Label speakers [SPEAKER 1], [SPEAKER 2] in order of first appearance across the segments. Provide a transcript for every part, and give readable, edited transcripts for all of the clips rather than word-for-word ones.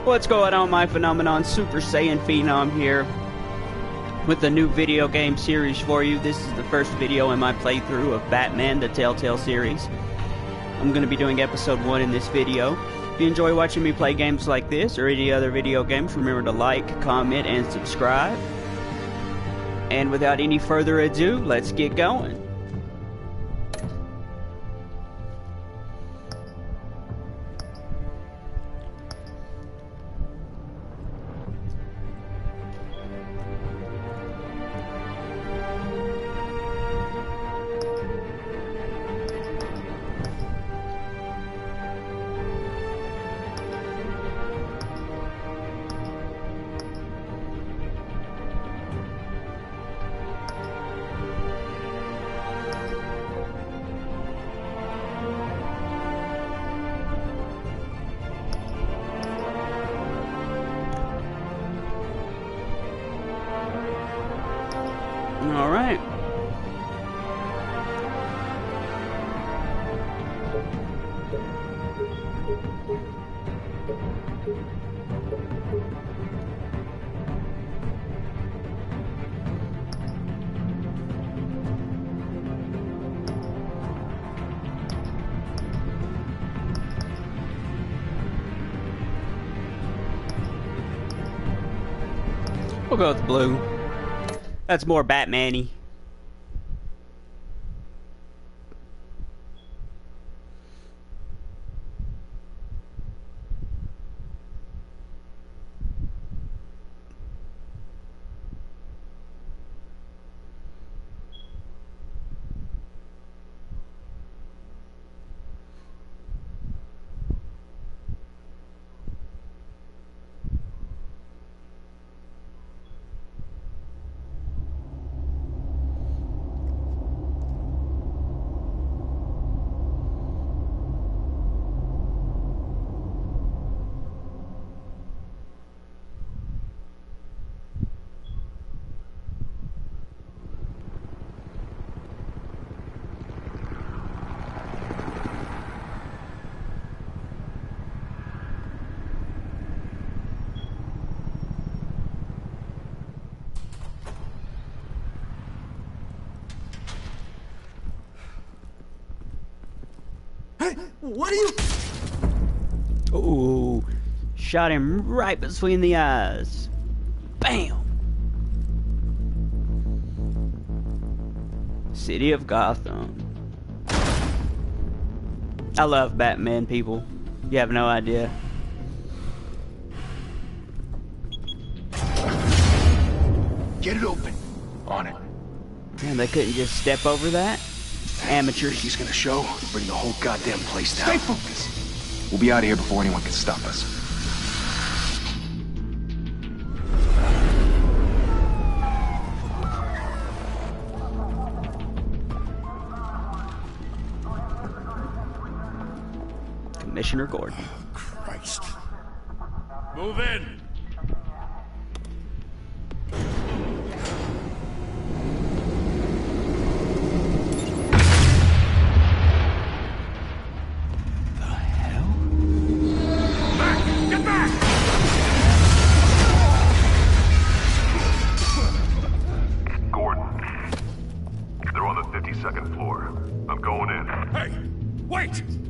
[SPEAKER 1] What's going on, my phenomenon? Super Saiyan Phenom here with a new video game series for you. This is the first video in my playthrough of Batman, the Telltale series. I'm going to be doing episode 1 in this video. If you enjoy watching me play games like this or any other video games, remember to like, comment, and subscribe. And without any further ado, let's get going. All right. We'll go with blue. That's more Batman-y.
[SPEAKER 2] What are you?
[SPEAKER 1] Ooh, shot him right between the eyes. Bam! City of Gotham. I love Batman, people. You have no idea.
[SPEAKER 2] Get it open. On it.
[SPEAKER 1] Man, they couldn't just step over that? Amateurs.
[SPEAKER 2] He's gonna show. Bring the whole goddamn place down. Stay focused. We'll be out of here before anyone can stop us.
[SPEAKER 1] Commissioner Gordon.
[SPEAKER 2] Christ.
[SPEAKER 3] Move in.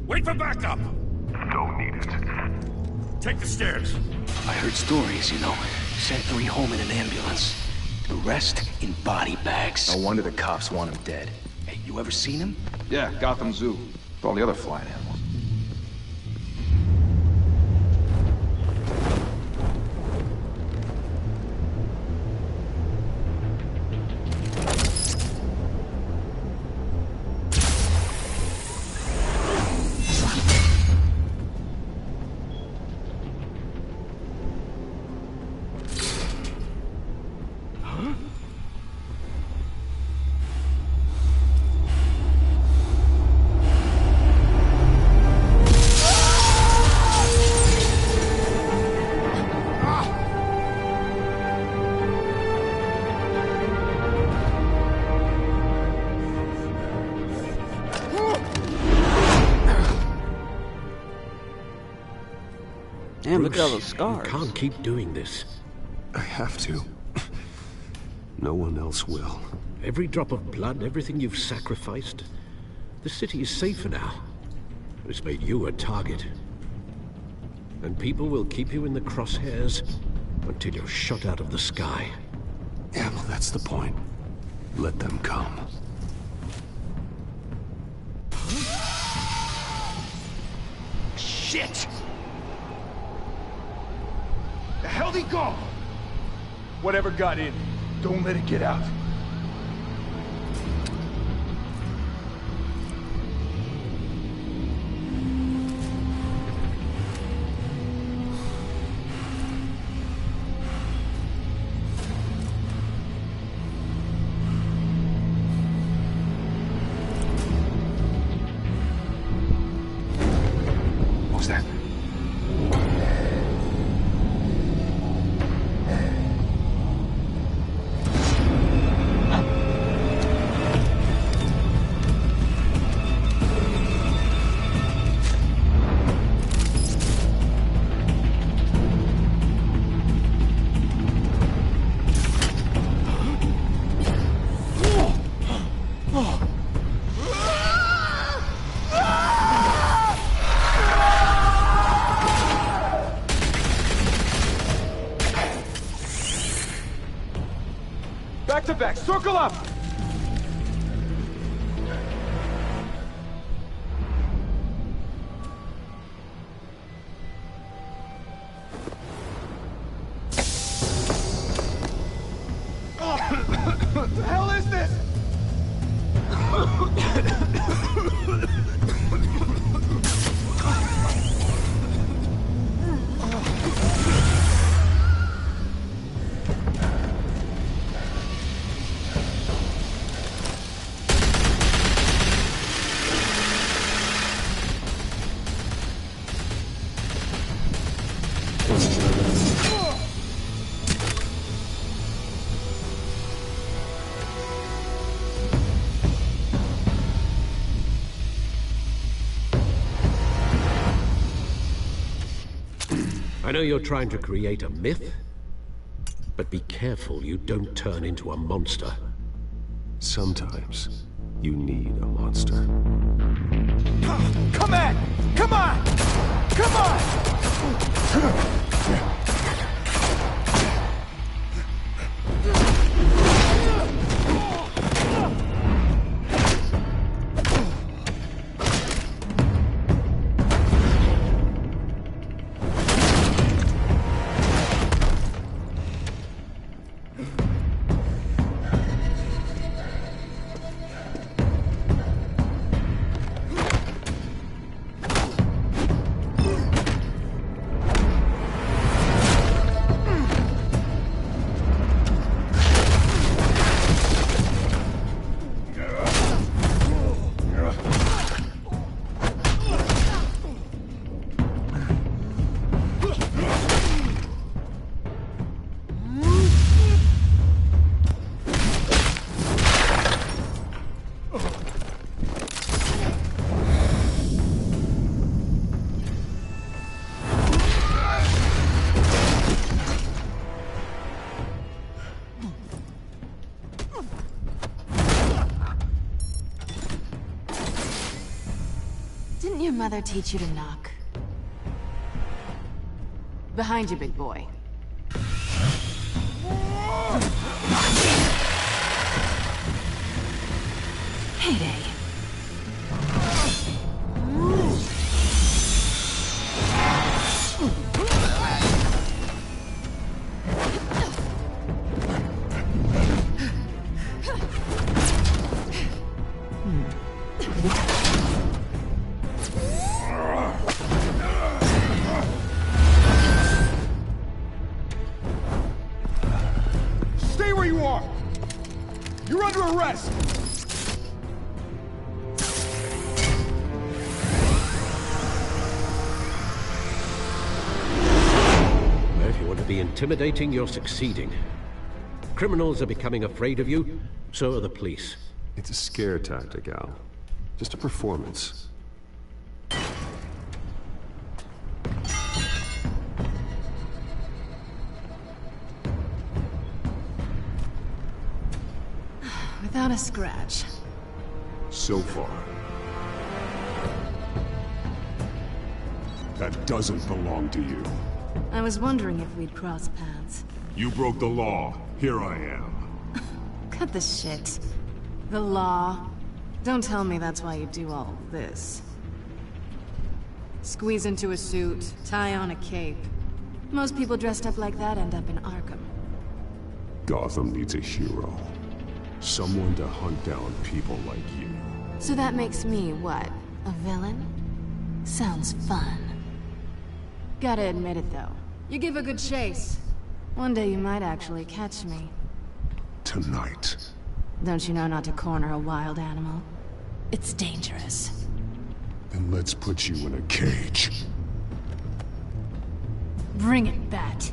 [SPEAKER 4] Wait for backup!
[SPEAKER 3] Don't need it.
[SPEAKER 4] Take the stairs.
[SPEAKER 2] I heard stories, you know. Sent 3 home in an ambulance. The rest in body bags. No wonder the cops want him dead. Hey, you ever seen him?
[SPEAKER 5] Yeah, Gotham Zoo. With all the other flying animals.
[SPEAKER 1] Damn, look at all
[SPEAKER 6] Bruce,
[SPEAKER 1] those scars.
[SPEAKER 6] You can't keep doing this.
[SPEAKER 7] I have to. No one else will.
[SPEAKER 6] Every drop of blood, everything you've sacrificed. The city is safer now. It's made you a target. And people will keep you in the crosshairs until you're shot out of the sky.
[SPEAKER 7] Yeah, well, that's the point. Let them come.
[SPEAKER 2] Shit! The hell'd he go?
[SPEAKER 5] Whatever got in, don't let it get out.
[SPEAKER 2] What was that?
[SPEAKER 5] Back to back, circle up! What the hell is this?
[SPEAKER 6] I know you're trying to create a myth, but be careful you don't turn into a monster.
[SPEAKER 7] Sometimes you need a monster.
[SPEAKER 5] Come on! Come on! Come on!
[SPEAKER 8] Didn't your mother teach you to knock? Behind you, big boy. Heyday.
[SPEAKER 5] Stay where you are! You're under arrest!
[SPEAKER 6] If you want to be intimidating, you're succeeding. Criminals are becoming afraid of you, so are the police.
[SPEAKER 7] It's a scare tactic, Al. Just a performance.
[SPEAKER 8] without a scratch.
[SPEAKER 5] So far. That doesn't belong to you.
[SPEAKER 8] I was wondering if we'd cross paths.
[SPEAKER 5] You broke the law. Here I am.
[SPEAKER 8] Cut the shit. The law. Don't tell me that's why you do all this. Squeeze into a suit, tie on a cape. Most people dressed up like that end up in Arkham.
[SPEAKER 5] Gotham needs a hero. Someone to hunt down people like you.
[SPEAKER 8] So that makes me, what, a villain? Sounds fun. Gotta admit it, though. You give a good chase. One day you might actually catch me.
[SPEAKER 5] Tonight.
[SPEAKER 8] Don't you know not to corner a wild animal? It's dangerous.
[SPEAKER 5] Then let's put you in a cage.
[SPEAKER 8] Bring it, Bat.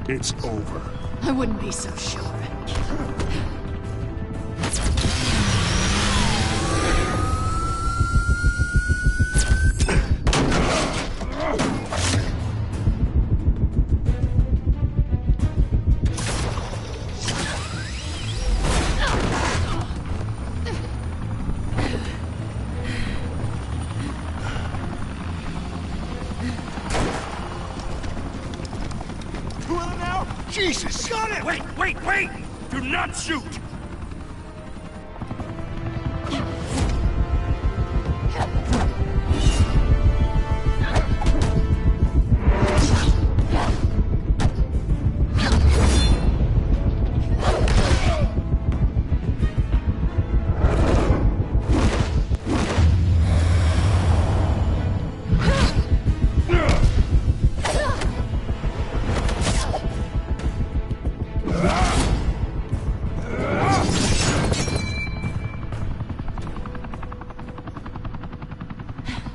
[SPEAKER 5] It's over.
[SPEAKER 8] I wouldn't be so sure.
[SPEAKER 5] Jesus!
[SPEAKER 4] Got it! Wait! Do not shoot!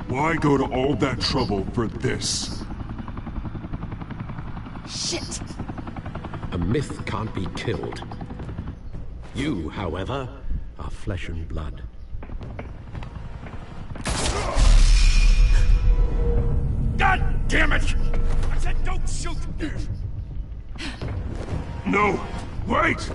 [SPEAKER 5] Why go to all that trouble for this?
[SPEAKER 8] Shit!
[SPEAKER 6] A myth can't be killed. You, however, are flesh and blood.
[SPEAKER 4] God damn it! I said don't shoot!
[SPEAKER 5] No! Wait!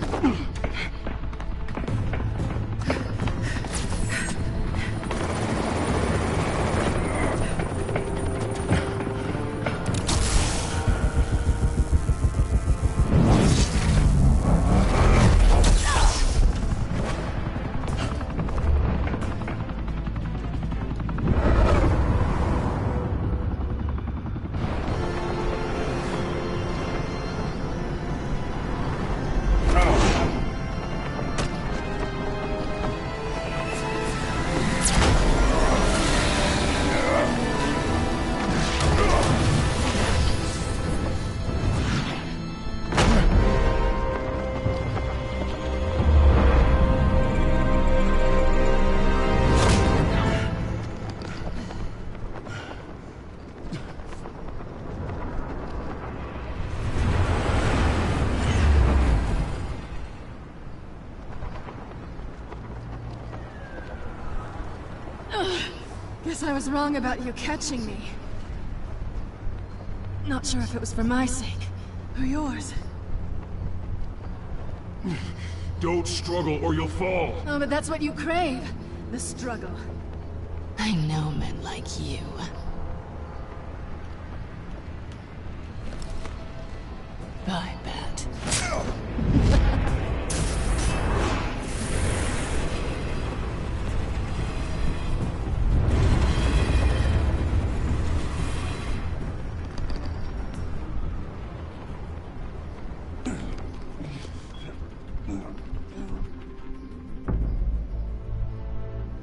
[SPEAKER 8] Guess I was wrong about you catching me. Not sure if it was for my sake, or yours.
[SPEAKER 3] Don't struggle or you'll fall.
[SPEAKER 8] Oh, but that's what you crave. The struggle. I know men like you. I bet.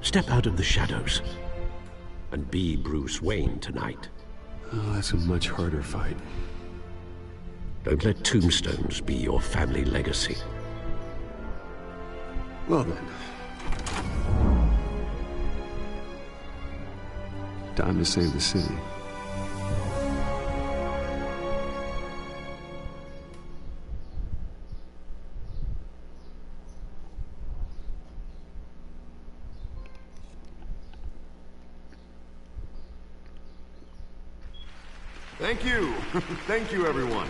[SPEAKER 6] Step out of the shadows and be Bruce Wayne tonight.
[SPEAKER 7] Oh, that's a much harder fight.
[SPEAKER 6] Don't let tombstones be your family legacy.
[SPEAKER 7] Well then. Time to save the city.
[SPEAKER 9] Thank you. Thank you, everyone.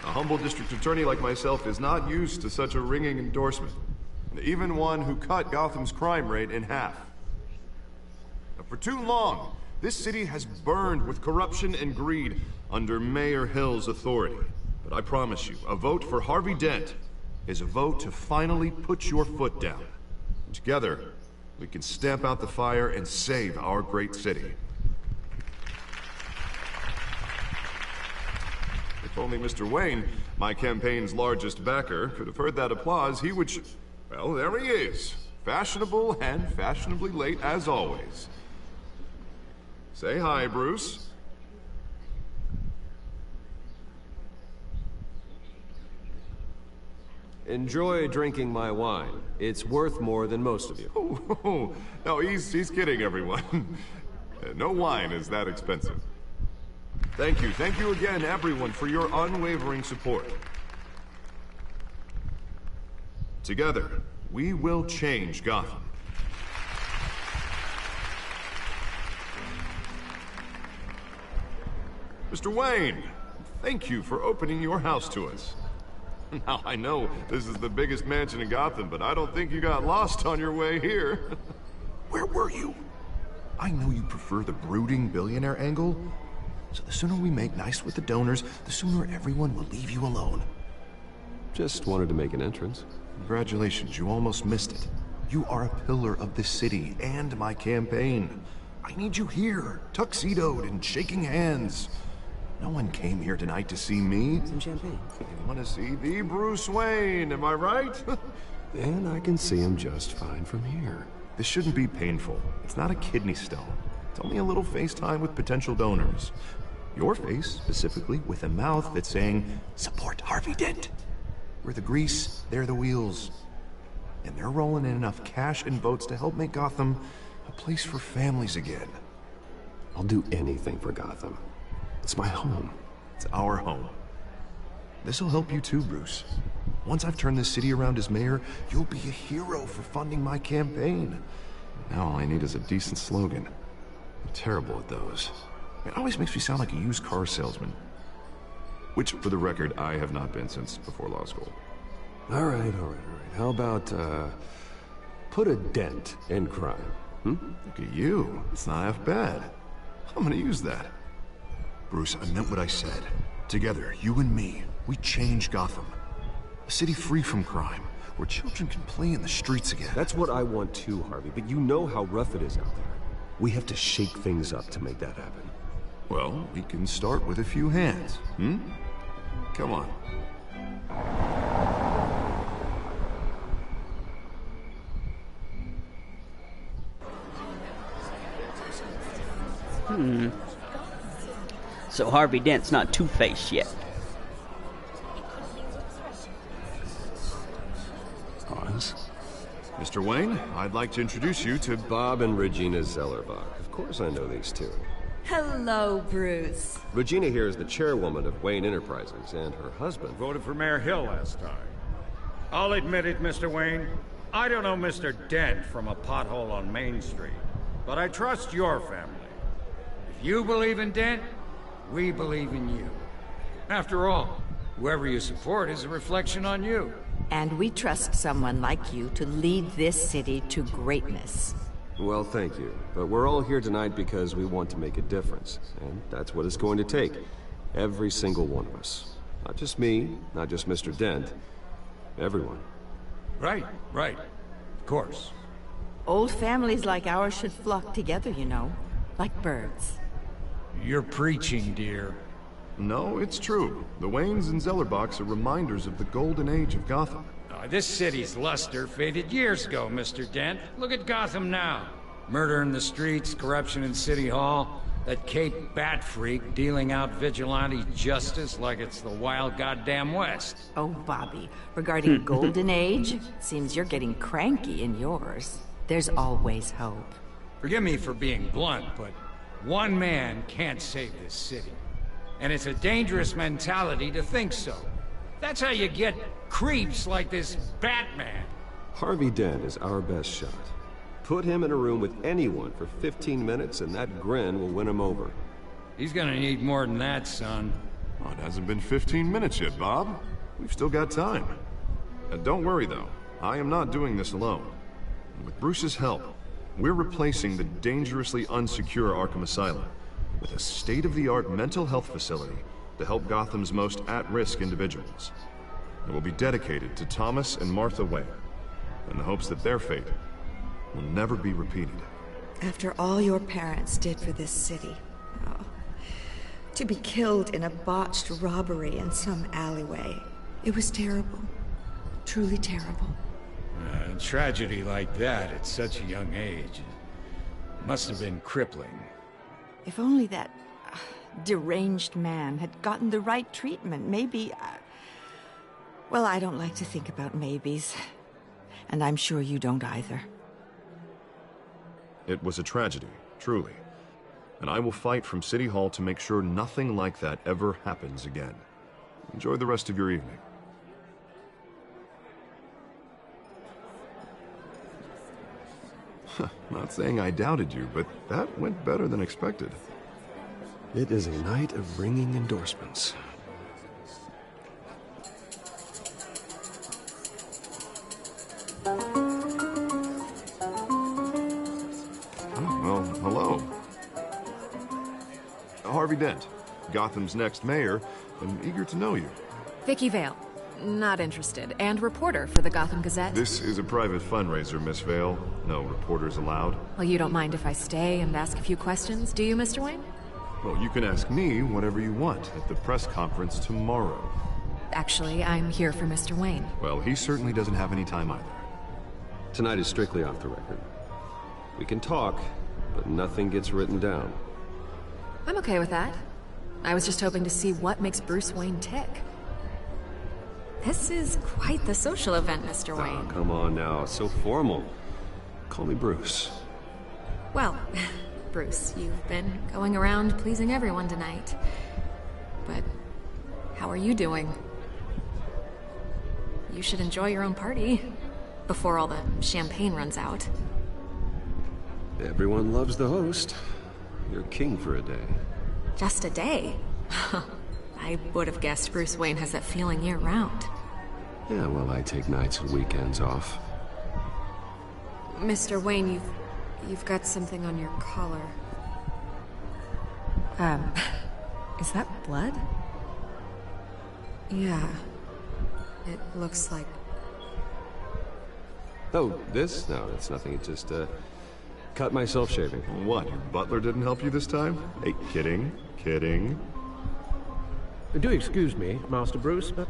[SPEAKER 9] A humble district attorney like myself is not used to such a ringing endorsement. Even one who cut Gotham's crime rate in half. Now, for too long, this city has burned with corruption and greed under Mayor Hill's authority. But I promise you, a vote for Harvey Dent is a vote to finally put your foot down. Together, we can stamp out the fire and save our great city. If only Mr. Wayne, my campaign's largest backer, could have heard that applause, he would well, there he is. Fashionable and fashionably late as always. Say hi, Bruce.
[SPEAKER 10] Enjoy drinking my wine. It's worth more than most of you.
[SPEAKER 9] Oh, no, he's kidding, everyone. No wine is that expensive. Thank you again, everyone, for your unwavering support. Together, we will change Gotham. Mr. Wayne, thank you for opening your house to us. Now, I know this is the biggest mansion in Gotham, but I don't think you got lost on your way here. Where were you? I know you prefer the brooding billionaire angle, so the sooner we make nice with the donors, the sooner everyone will leave you alone.
[SPEAKER 7] Just wanted to make an entrance.
[SPEAKER 9] Congratulations, you almost missed it. You are a pillar of this city and my campaign. I need you here, tuxedoed and shaking hands. No one came here tonight to see me.
[SPEAKER 7] Some champagne.
[SPEAKER 9] They want to see the Bruce Wayne, am I right?
[SPEAKER 7] And I can see him just fine from here.
[SPEAKER 9] This shouldn't be painful. It's not a kidney stone. It's only a little FaceTime with potential donors. Your face, specifically, with a mouth that's saying, support Harvey Dent. We're the grease, they're the wheels. And they're rolling in enough cash and votes to help make Gotham a place for families again.
[SPEAKER 7] I'll do anything for Gotham. It's my home.
[SPEAKER 9] It's our home. This'll help you too, Bruce. Once I've turned this city around as mayor, you'll be a hero for funding my campaign. Now all I need is a decent slogan. I'm terrible at those. It always makes me sound like a used car salesman. Which, for the record, I have not been since before law school.
[SPEAKER 7] All right. How about, put a dent in crime,
[SPEAKER 9] Look at you. It's not half bad. I'm gonna use that. Bruce, I meant what I said. Together, you and me, we change Gotham. A city free from crime, where children can play in the streets again.
[SPEAKER 7] That's what I want too, Harvey, but you know how rough it is out there. We have to shake things up to make that happen.
[SPEAKER 9] Well, we can start with a few hands, Come on.
[SPEAKER 1] So Harvey Dent's not Two-Face yet.
[SPEAKER 7] Pause.
[SPEAKER 9] Mr. Wayne, I'd like to introduce you to
[SPEAKER 10] Bob and Regina Zellerbach. Of course I know these two.
[SPEAKER 11] Hello, Bruce.
[SPEAKER 10] Regina here is the chairwoman of Wayne Enterprises, and her husband...
[SPEAKER 4] Voted for Mayor Hill last time. I'll admit it, Mr. Wayne. I don't know Mr. Dent from a pothole on Main Street, but I trust your family. If you believe in Dent, we believe in you. After all, whoever you support is a reflection on you.
[SPEAKER 12] And we trust someone like you to lead this city to greatness.
[SPEAKER 10] Well, thank you. But we're all here tonight because we want to make a difference. And that's what it's going to take. Every single one of us. Not just me, not just Mr. Dent. Everyone.
[SPEAKER 4] Right. Of course.
[SPEAKER 12] Old families like ours should flock together, you know. Like birds.
[SPEAKER 4] You're preaching, dear.
[SPEAKER 9] No, it's true. The Waynes and Zellerbachs are reminders of the golden age of Gotham.
[SPEAKER 4] This city's luster faded years ago, Mr. Dent. Look at Gotham now. Murder in the streets, corruption in City Hall, that Cape Bat Freak dealing out vigilante justice like it's the wild goddamn West.
[SPEAKER 12] Oh, Bobby, regarding Golden Age, seems you're getting cranky in yours. There's always hope.
[SPEAKER 4] Forgive me for being blunt, but one man can't save this city. And it's a dangerous mentality to think so. That's how you get creeps like this Batman.
[SPEAKER 10] Harvey Dent is our best shot. Put him in a room with anyone for 15 minutes and that grin will win him over.
[SPEAKER 4] He's gonna need more than that, son.
[SPEAKER 9] Oh, it hasn't been 15 minutes yet, Bob. We've still got time. Don't worry, though. I am not doing this alone. With Bruce's help, we're replacing the dangerously unsecure Arkham Asylum with a state-of-the-art mental health facility to help Gotham's most at-risk individuals. It will be dedicated to Thomas and Martha Wayne, in the hopes that their fate will never be repeated.
[SPEAKER 11] After all your parents did for this city, to be killed in a botched robbery in some alleyway, it was terrible. Truly terrible.
[SPEAKER 4] A tragedy like that at such a young age must have been crippling.
[SPEAKER 12] If only that deranged man had gotten the right treatment, maybe... Well, I don't like to think about maybes. And I'm sure you don't either.
[SPEAKER 9] It was a tragedy, truly. And I will fight from City Hall to make sure nothing like that ever happens again. Enjoy the rest of your evening. Not saying I doubted you, but that went better than expected.
[SPEAKER 7] It is a night of ringing endorsements.
[SPEAKER 9] Well, hello. Harvey Dent, Gotham's next mayor, and eager to know you.
[SPEAKER 13] Vicky Vale. Not interested. And reporter for the Gotham Gazette.
[SPEAKER 9] This is a private fundraiser, Miss Vale. No reporters allowed.
[SPEAKER 13] Well, you don't mind if I stay and ask a few questions, do you, Mr. Wayne?
[SPEAKER 9] Well, you can ask me whatever you want at the press conference tomorrow.
[SPEAKER 13] Actually, I'm here for Mr. Wayne.
[SPEAKER 9] Well, he certainly doesn't have any time either.
[SPEAKER 10] Tonight is strictly off the record. We can talk, but nothing gets written down.
[SPEAKER 13] I'm okay with that. I was just hoping to see what makes Bruce Wayne tick. This is quite the social event, Mr. Wayne.
[SPEAKER 10] Oh, come on now, it's so formal. Call me Bruce.
[SPEAKER 13] Well, Bruce, you've been going around pleasing everyone tonight. But how are you doing? You should enjoy your own party before all the champagne runs out.
[SPEAKER 10] Everyone loves the host. You're king for a day.
[SPEAKER 13] Just a day? I would have guessed Bruce Wayne has that feeling year-round.
[SPEAKER 10] Yeah, well, I take nights and weekends off.
[SPEAKER 13] Mr. Wayne, you've got something on your collar. Is that blood? Yeah. It looks like...
[SPEAKER 10] Oh, this? No, it's nothing. It just, cut myself shaving.
[SPEAKER 9] What, your butler didn't help you this time? Hey, kidding.
[SPEAKER 6] Do excuse me, Master Bruce, but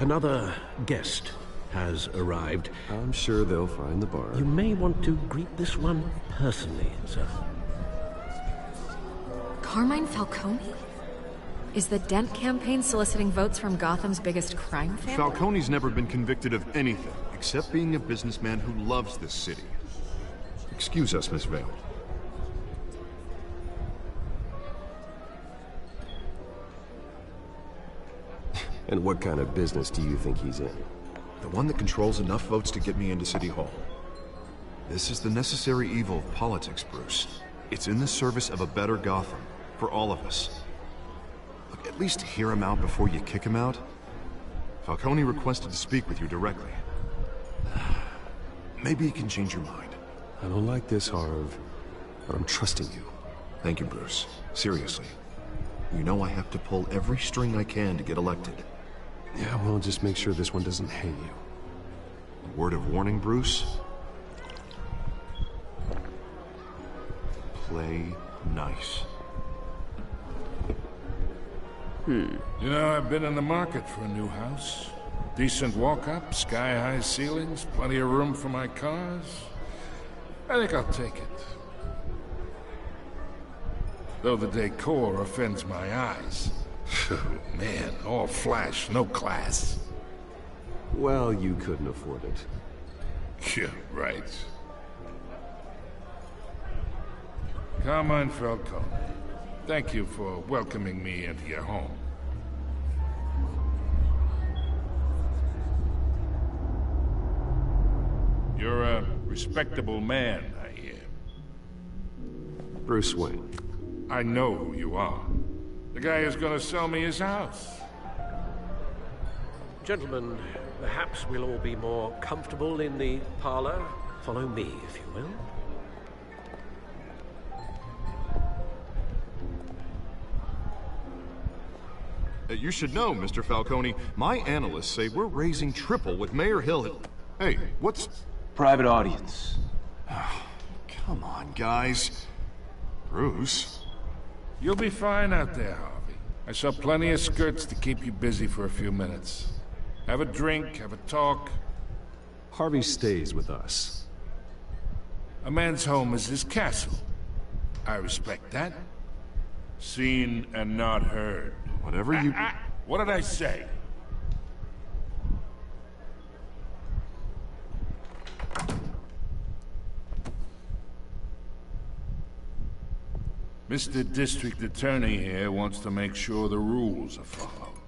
[SPEAKER 6] another guest has arrived.
[SPEAKER 10] I'm sure they'll find the bar.
[SPEAKER 6] You may want to greet this one personally, sir.
[SPEAKER 13] Carmine Falcone? Is the Dent campaign soliciting votes from Gotham's biggest crime family?
[SPEAKER 9] Falcone's never been convicted of anything, except being a businessman who loves this city. Excuse us, Miss Vale.
[SPEAKER 10] And what kind of business do you think he's in?
[SPEAKER 9] The one that controls enough votes to get me into City Hall. This is the necessary evil of politics, Bruce. It's in the service of a better Gotham, for all of us. Look, at least hear him out before you kick him out. Falcone requested to speak with you directly. Maybe he can change your mind.
[SPEAKER 7] I don't like this, Harv, but I'm trusting you.
[SPEAKER 9] Thank you, Bruce. Seriously. You know I have to pull every string I can to get elected.
[SPEAKER 7] Yeah, well, just make sure this one doesn't hang you.
[SPEAKER 9] A word of warning, Bruce? Play nice.
[SPEAKER 3] You know, I've been in the market for a new house. Decent walk-up, sky-high ceilings, plenty of room for my cars. I think I'll take it. Though the decor offends my eyes. Man, all flash, no class.
[SPEAKER 7] Well, you couldn't afford it.
[SPEAKER 3] Yeah, right. Carmine Falcone, thank you for welcoming me into your home. You're a respectable man, I hear.
[SPEAKER 7] Bruce Wayne.
[SPEAKER 3] I know who you are. The guy who's gonna sell me his house.
[SPEAKER 6] Gentlemen, perhaps we'll all be more comfortable in the parlor. Follow me, if you will.
[SPEAKER 9] You should know, Mr. Falcone, my analysts say we're raising triple with Mayor Hill. Hey, what's...
[SPEAKER 2] Private audience.
[SPEAKER 9] Come on, guys. Bruce?
[SPEAKER 3] You'll be fine out there, Harvey. I saw plenty of skirts to keep you busy for a few minutes. Have a drink, have a talk.
[SPEAKER 7] Harvey stays with us.
[SPEAKER 3] A man's home is his castle. I respect that. Seen and not heard.
[SPEAKER 9] Whatever you...
[SPEAKER 3] What did I say? Mr. District Attorney here wants to make sure the rules are followed.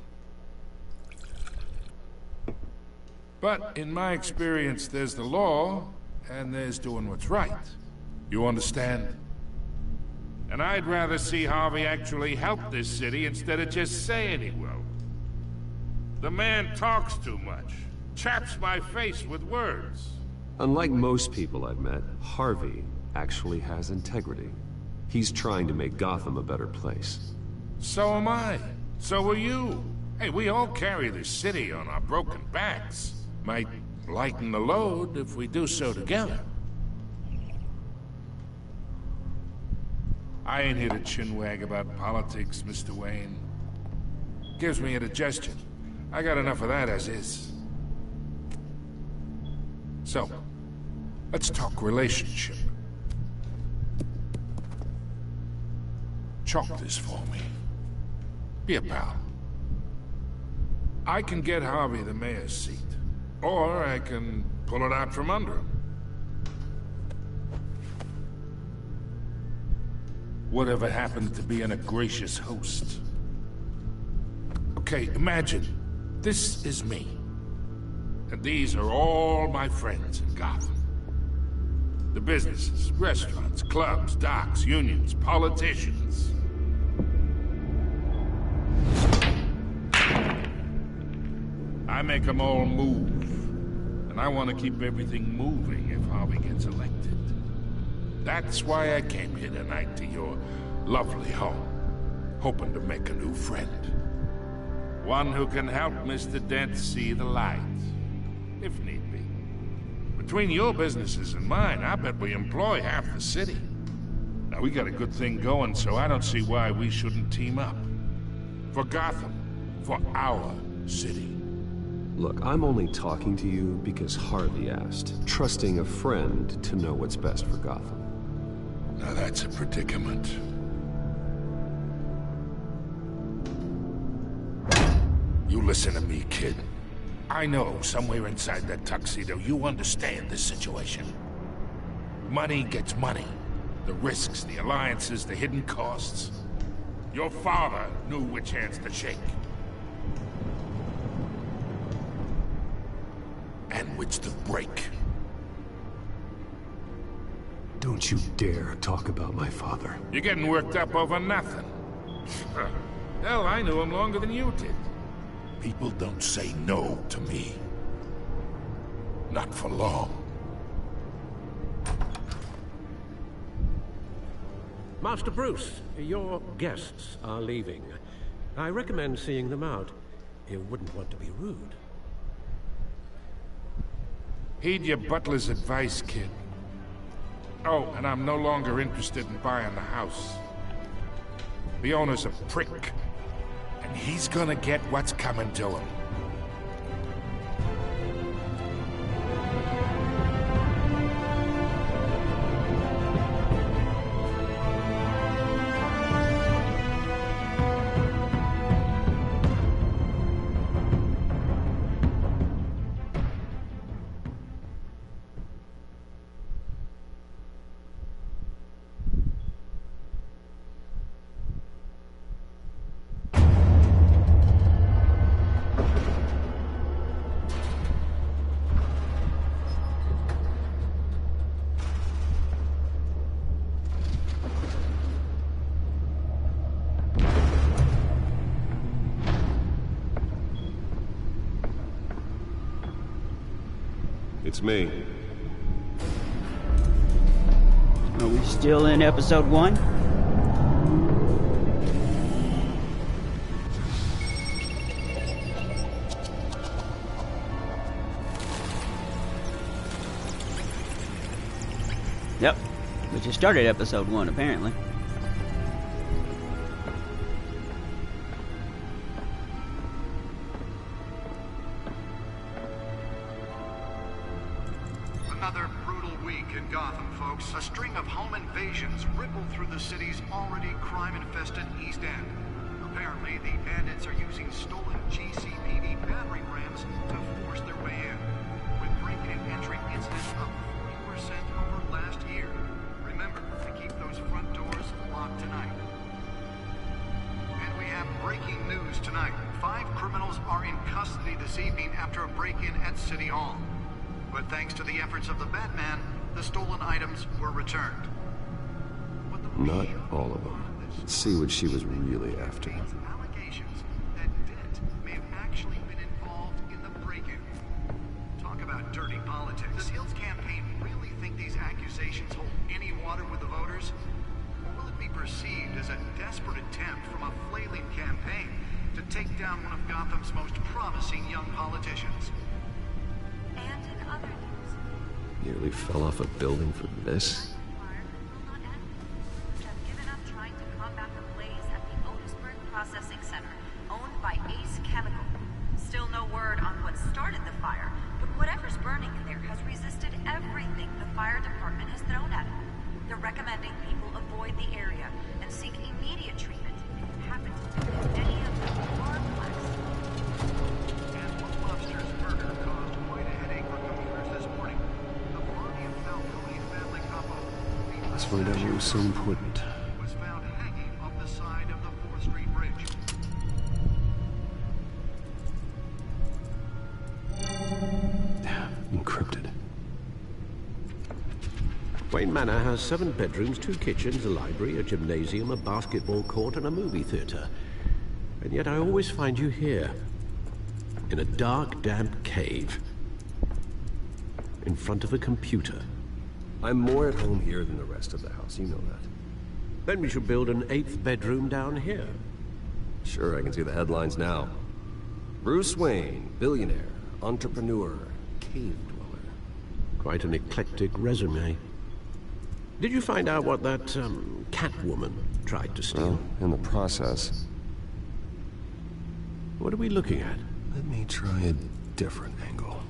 [SPEAKER 3] But in my experience, there's the law, and there's doing what's right. You understand? And I'd rather see Harvey actually help this city instead of just saying he will. The man talks too much. Chaps my face with words.
[SPEAKER 10] Unlike most people I've met, Harvey actually has integrity. He's trying to make Gotham a better place.
[SPEAKER 3] So am I. So are you. Hey, we all carry this city on our broken backs. Might lighten the load if we do so together. I ain't here to chinwag about politics, Mr. Wayne. Gives me indigestion. I got enough of that as is. So, let's talk relationship. Chalk this for me. Be a pal. I can get Harvey the mayor's seat, or I can pull it out from under him. Whatever happened to being a gracious host? Okay, imagine, this is me. And these are all my friends in Gotham. The businesses, restaurants, clubs, docks, unions, politicians. I make them all move. And I want to keep everything moving if Harvey gets elected. That's why I came here tonight to your lovely home, hoping to make a new friend. One who can help Mr. Dent see the light, if need be. Between your businesses and mine, I bet we employ half the city. Now, we got a good thing going, so I don't see why we shouldn't team up. For Gotham, for our city.
[SPEAKER 10] Look, I'm only talking to you because Harvey asked, trusting a friend to know what's best for Gotham.
[SPEAKER 3] Now that's a predicament. You listen to me, kid. I know somewhere inside that tuxedo you understand this situation. Money gets money. The risks, the alliances, the hidden costs. Your father knew which hands to shake. And which to break.
[SPEAKER 7] Don't you dare talk about my father.
[SPEAKER 3] You're getting worked up over nothing. Hell, I knew him longer than you did. People don't say no to me. Not for long.
[SPEAKER 6] Master Bruce, your guests are leaving. I recommend seeing them out. You wouldn't want to be rude.
[SPEAKER 3] Heed your butler's advice, kid. Oh, and I'm no longer interested in buying the house. The owner's a prick, and he's gonna get what's coming to him.
[SPEAKER 10] It's me.
[SPEAKER 1] Are we still in episode 1? Yep. We just started episode 1, apparently.
[SPEAKER 14] Another brutal week in Gotham, folks. A string of home invasions rippled through the city's already crime-infested East End. Apparently, the bandits are using stolen GCPD battering rams to force their way in, with break-in and entry incidents up 40% over last year. Remember to keep those front doors locked tonight. And we have breaking news tonight. 5 criminals are in custody this evening after a break-in at City Hall. But thanks to the efforts of the Batman, the stolen items were returned.
[SPEAKER 10] Not all of them. Let's see what she was really after.
[SPEAKER 14] Allegations that Dent may have actually been involved in the break-in. Talk about dirty politics. Does Hill's campaign really think these accusations hold any water with the voters? Or will it be perceived as a desperate attempt from a flailing campaign to take down one of Gotham's most promising young politicians?
[SPEAKER 15] And in other news,
[SPEAKER 10] Nearly fell off a building for this?
[SPEAKER 15] have given up trying to combat the blaze at the Otisburg Processing Center, owned by Ace Chemical. Still no word on what started the fire, but whatever's burning in there has resisted everything the fire department has thrown at it. They're recommending people avoid the area and seek immediate treatment if you happen to detect any of the alarm flags.
[SPEAKER 14] And one lobster's murder caused quite a headache for commuters this morning. The body of Falcone family couple,
[SPEAKER 10] Let's find out what was so important.
[SPEAKER 14] was found hanging off the side of the 4th Street Bridge.
[SPEAKER 10] Encrypted.
[SPEAKER 6] Wayne Manor has 7 bedrooms, 2 kitchens, a library, a gymnasium, a basketball court, and a movie theater. And yet I always find you here. In a dark, damp cave. In front of a computer.
[SPEAKER 10] I'm more at home here than the rest of the house, you know that.
[SPEAKER 6] Then we should build an 8th bedroom down here.
[SPEAKER 10] Sure, I can see the headlines now. Bruce Wayne, billionaire, entrepreneur, cave dweller.
[SPEAKER 6] Quite an eclectic resume. Did you find out what that, Catwoman tried to steal?
[SPEAKER 10] Well, in the process.
[SPEAKER 6] What are we looking at?
[SPEAKER 10] Let me try a different angle.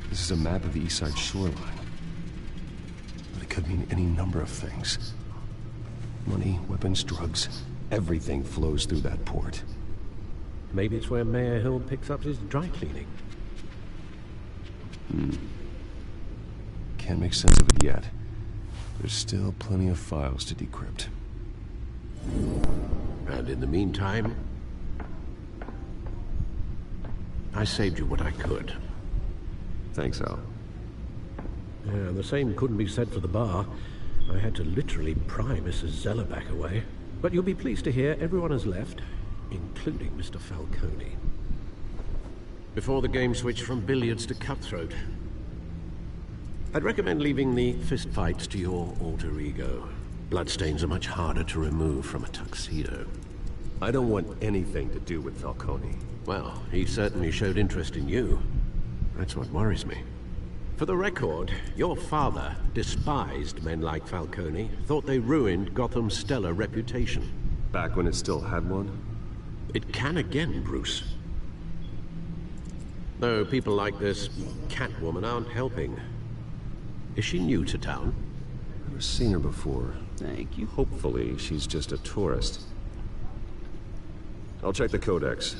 [SPEAKER 10] This is a map of the East Side shoreline. But it could mean any number of things. Money, weapons, drugs, everything flows through that port.
[SPEAKER 6] Maybe it's where Mayor Hill picks up his dry cleaning.
[SPEAKER 10] Can't make sense of it yet. There's still plenty of files to decrypt.
[SPEAKER 6] And in the meantime, I saved you what I could.
[SPEAKER 10] Thanks, Al.
[SPEAKER 6] Yeah, the same couldn't be said for the bar. I had to literally pry Mrs. Zellerback away. But you'll be pleased to hear everyone has left, including Mr. Falcone. Before the game switched from billiards to cutthroat. I'd recommend leaving the fistfights to your alter ego. Bloodstains are much harder to remove from a tuxedo.
[SPEAKER 10] I don't want anything to do with Falcone.
[SPEAKER 6] Well, he certainly showed interest in you. That's what worries me. For the record, your father despised men like Falcone, thought they ruined Gotham's stellar reputation.
[SPEAKER 10] Back when it still had one?
[SPEAKER 6] It can again, Bruce. Though people like this Catwoman aren't helping. Is she new to town?
[SPEAKER 10] Never seen her before.
[SPEAKER 1] Thank you.
[SPEAKER 10] Hopefully, she's just a tourist. I'll check the codex.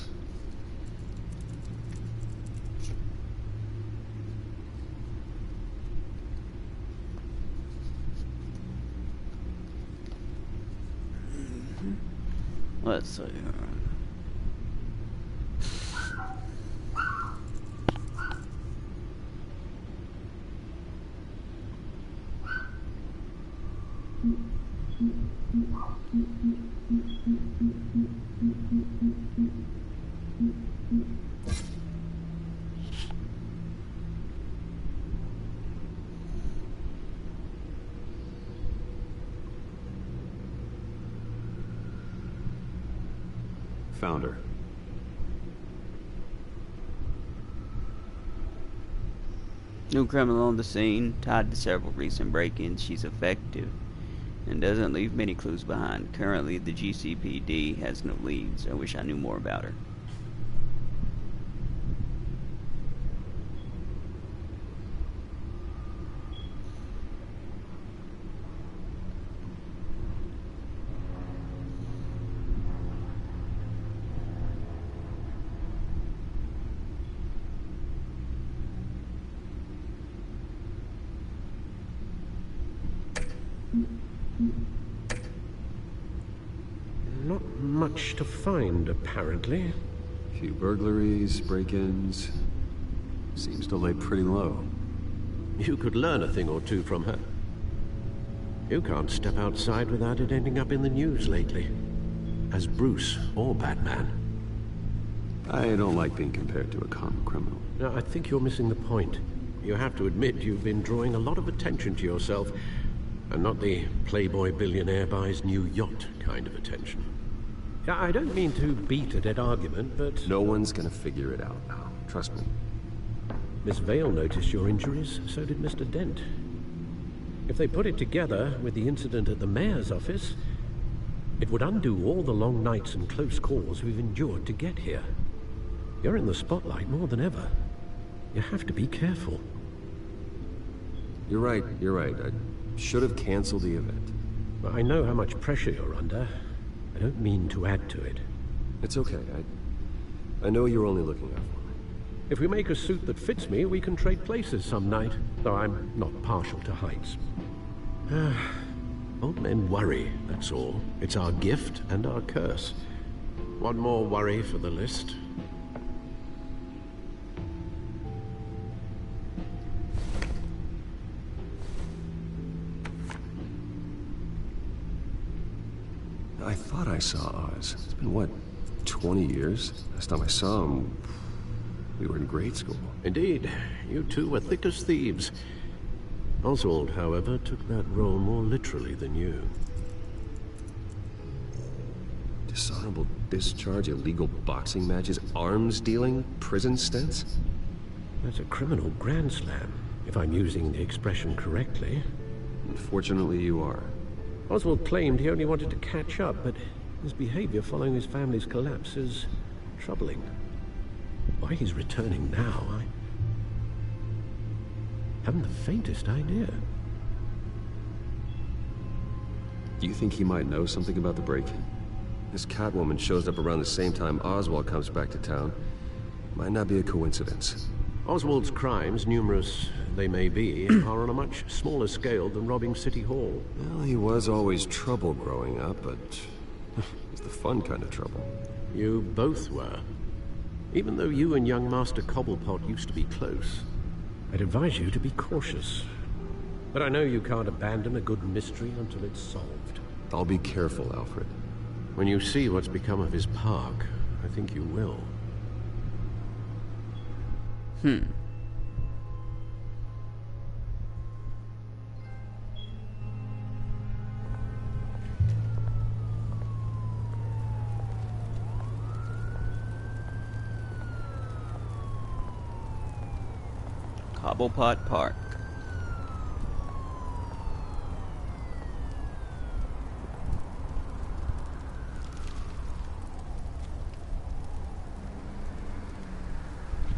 [SPEAKER 1] Let's see.
[SPEAKER 10] Found her.
[SPEAKER 1] New criminal on the scene, tied to several recent break-ins. She's effective and doesn't leave many clues behind. Currently, the GCPD has no leads. I wish I knew more about her.
[SPEAKER 6] Not much to find, apparently.
[SPEAKER 10] Few burglaries, break-ins. Seems to lay pretty low.
[SPEAKER 6] You could learn a thing or two from her. You can't step outside without it ending up in the news lately. As Bruce or Batman.
[SPEAKER 10] I don't like being compared to a common criminal.
[SPEAKER 6] No, I think you're missing the point. You have to admit you've been drawing a lot of attention to yourself, and not the playboy billionaire buys new yacht kind of attention. I don't mean to beat a dead argument, but...
[SPEAKER 10] No one's gonna figure it out now. Trust me.
[SPEAKER 6] Miss Vale noticed your injuries, so did Mr. Dent. If they put it together with the incident at the mayor's office, it would undo all the long nights and close calls we've endured to get here. You're in the spotlight more than ever. You have to be careful.
[SPEAKER 10] You're right. I should have canceled the event.
[SPEAKER 6] I know how much pressure you're under. I don't mean to add to it.
[SPEAKER 10] It's okay. I know you're only looking out for me.
[SPEAKER 6] If we make a suit that fits me, we can trade places some night. Though I'm not partial to heights. Old men worry, that's all. It's our gift and our curse. One more worry for the list.
[SPEAKER 10] I thought I saw Oz. It's been, what, 20 years? Last time I saw him, we were in grade school.
[SPEAKER 6] Indeed. You two were thick as thieves. Oswald, however, took that role more literally than you.
[SPEAKER 10] Dishonorable discharge, illegal boxing matches, arms dealing, prison stints?
[SPEAKER 6] That's a criminal grand slam, if I'm using the expression correctly.
[SPEAKER 10] Unfortunately, you are.
[SPEAKER 6] Oswald claimed he only wanted to catch up, but his behavior following his family's collapse is troubling. Why he's returning now, I haven't the faintest idea.
[SPEAKER 10] Do you think he might know something about the break-in? This Catwoman shows up around the same time Oswald comes back to town. Might not be a coincidence.
[SPEAKER 6] Oswald's crimes, numerous they may be, are on a much smaller scale than robbing City Hall.
[SPEAKER 10] Well, he was always trouble growing up, but It's the fun kind of trouble.
[SPEAKER 6] You both were. Even though you and young Master Cobblepot used to be close, I'd advise you to be cautious. But I know you can't abandon a good mystery until it's solved.
[SPEAKER 10] I'll be careful, Alfred.
[SPEAKER 6] When you see what's become of his park, I think you will.
[SPEAKER 1] Cobblepot Park.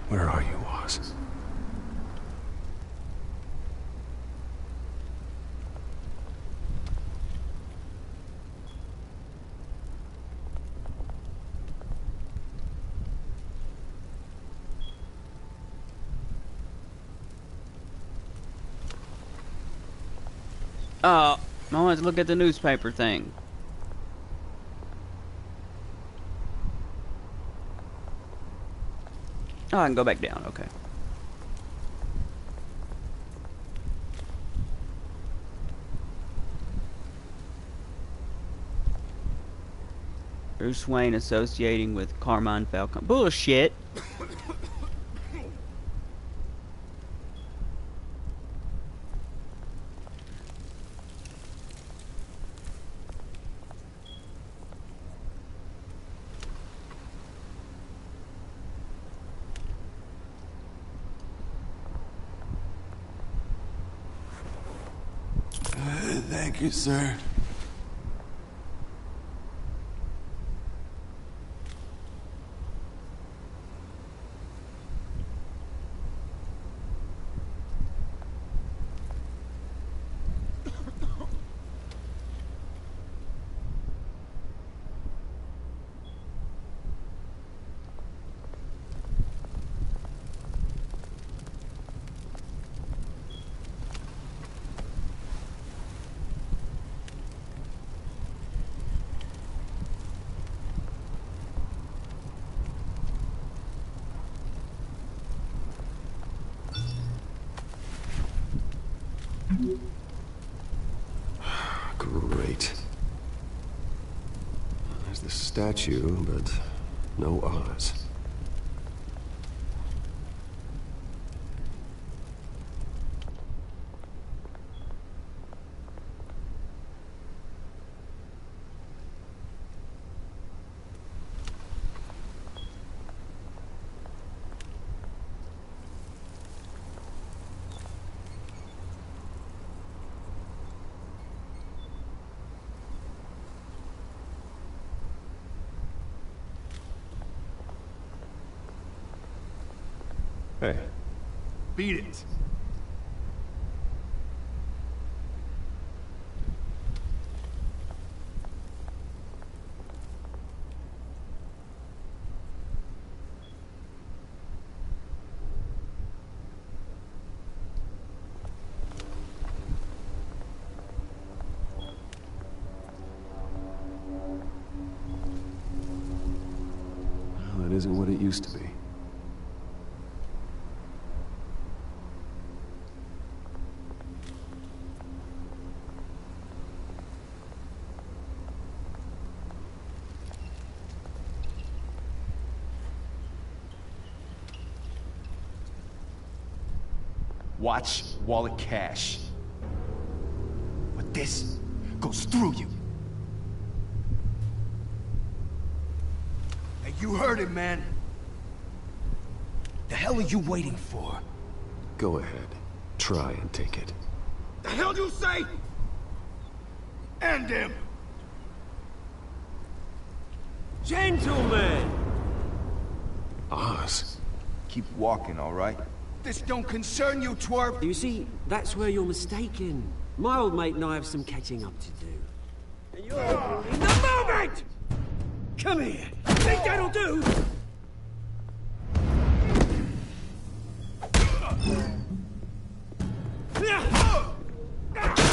[SPEAKER 5] Where are you, Oz?
[SPEAKER 1] Oh, I wanted to look at the newspaper thing. Oh, I can go back down, okay. Bruce Wayne associating with Carmine Falcone. Bullshit!
[SPEAKER 16] Thank you, sir.
[SPEAKER 10] Great. There's the statue, but no Oz. Hey.
[SPEAKER 16] Beat it.
[SPEAKER 10] Well, that isn't what it used to be.
[SPEAKER 2] Watch wallet cash. But this goes through you. Hey, you heard it, man. The hell are you waiting for?
[SPEAKER 10] Go ahead. Try and take it.
[SPEAKER 2] The hell you say? End him!
[SPEAKER 16] Gentlemen!
[SPEAKER 10] Oz.
[SPEAKER 2] Keep walking, all right? This don't concern you, twerp!
[SPEAKER 16] You see, that's where you're mistaken. My old mate and I have some catching up to do. And you're in the moment! Come here! Think that'll do?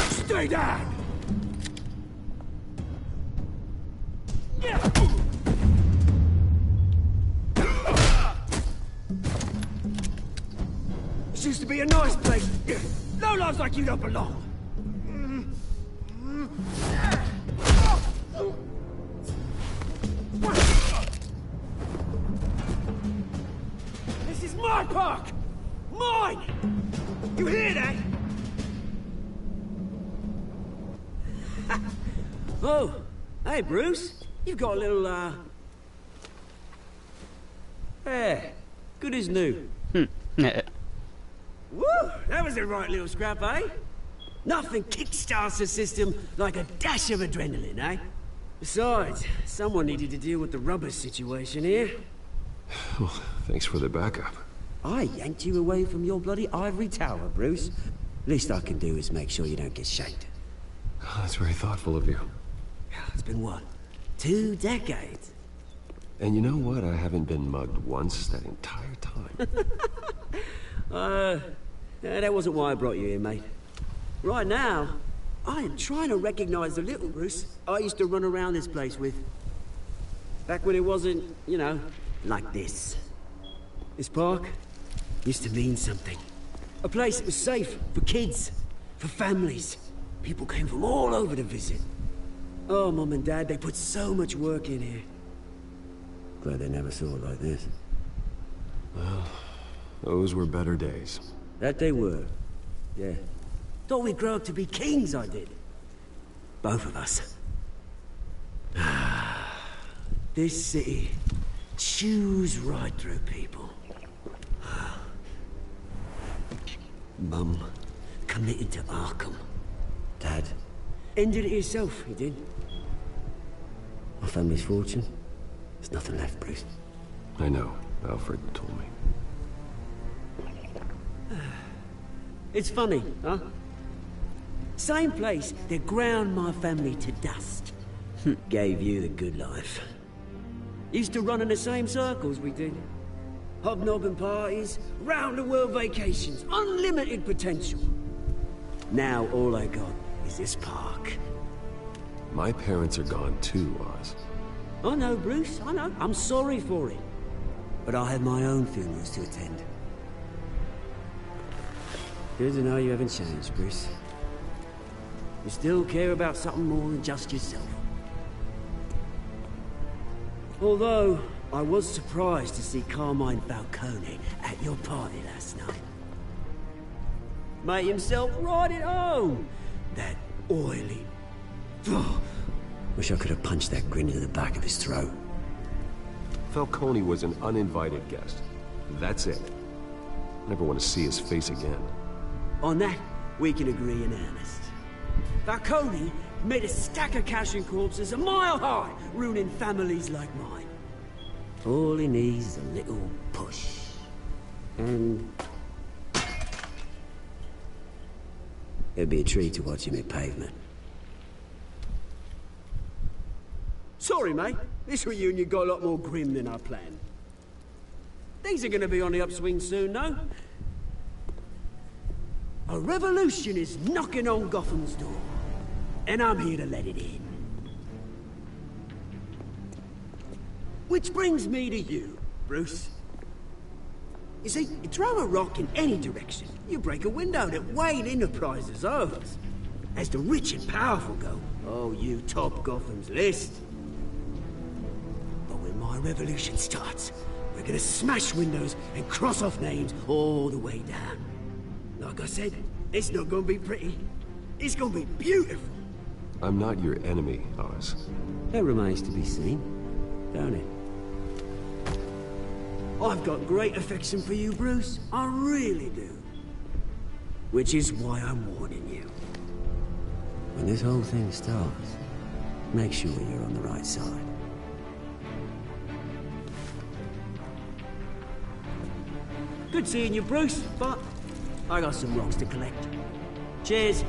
[SPEAKER 16] Stay down! be a nice place. No lives like you don't belong. This is my park! Mine! You hear that? Oh, hey, Bruce. You've got a little, Yeah, good as new. Woo! That was a right little scrap, eh? Nothing kickstarts the system like a dash of adrenaline, eh? Besides, someone needed to deal with the rubber situation here.
[SPEAKER 10] Well, thanks for the backup.
[SPEAKER 16] I yanked you away from your bloody ivory tower, Bruce. Least I can do is make sure you don't get shanked.
[SPEAKER 10] Oh, that's very thoughtful of you.
[SPEAKER 16] It's been what? 2 decades?
[SPEAKER 10] And you know what? I haven't been mugged once that entire time.
[SPEAKER 16] That wasn't why I brought you here, mate. Right now, I am trying to recognize the little Bruce I used to run around this place with. Back when it wasn't, you know, like this. This park used to mean something. A place that was safe for kids, for families. People came from all over to visit. Oh, Mum and Dad, they put so much work in here. Glad they never saw it like this.
[SPEAKER 10] Well, those were better days.
[SPEAKER 16] That they were. Yeah. Thought we'd grow up to be kings, I did. Both of us. This city chews right through people. Mum committed to Arkham. Dad ended it himself, he did. My family's fortune. There's nothing left, Bruce.
[SPEAKER 10] I know. Alfred told me.
[SPEAKER 16] It's funny, huh? Same place that ground my family to dust. Gave you the good life. Used to run in the same circles we did. Hobnobbing parties, round-the-world vacations, unlimited potential. Now all I got is this park.
[SPEAKER 10] My parents are gone too, Oz.
[SPEAKER 16] I know, Bruce, I know. I'm sorry for it. But I have my own funerals to attend. Good to know you haven't changed, Bruce. You still care about something more than just yourself. Although, I was surprised to see Carmine Falcone at your party last night. Made himself right at home. That oily... Wish I could have punched that grin into the back of his throat.
[SPEAKER 10] Falcone was an uninvited guest. That's it. Never want to see his face again.
[SPEAKER 16] On that, we can agree in earnest. Falcone made a stack of cash and corpses a mile high, ruining families like mine. All he needs is a little push. And... it'd be a treat to watch him hit pavement. Sorry, mate. This reunion got a lot more grim than I planned. Things are gonna be on the upswing soon, no? A revolution is knocking on Gotham's door. And I'm here to let it in. Which brings me to you, Bruce. You see, you throw a rock in any direction, you break a window that Wayne Enterprises owns. As the rich and powerful go, oh, you top Gotham's list. But when my revolution starts, we're gonna smash windows and cross off names all the way down. Like I said, it's not gonna be pretty. It's gonna be beautiful.
[SPEAKER 10] I'm not your enemy, Oz.
[SPEAKER 16] That remains to be seen, don't it? I've got great affection for you, Bruce. I really do. Which is why I'm warning you. When this whole thing starts, make sure you're on the right side. Good seeing you, Bruce, but I got some rocks to collect. Cheers.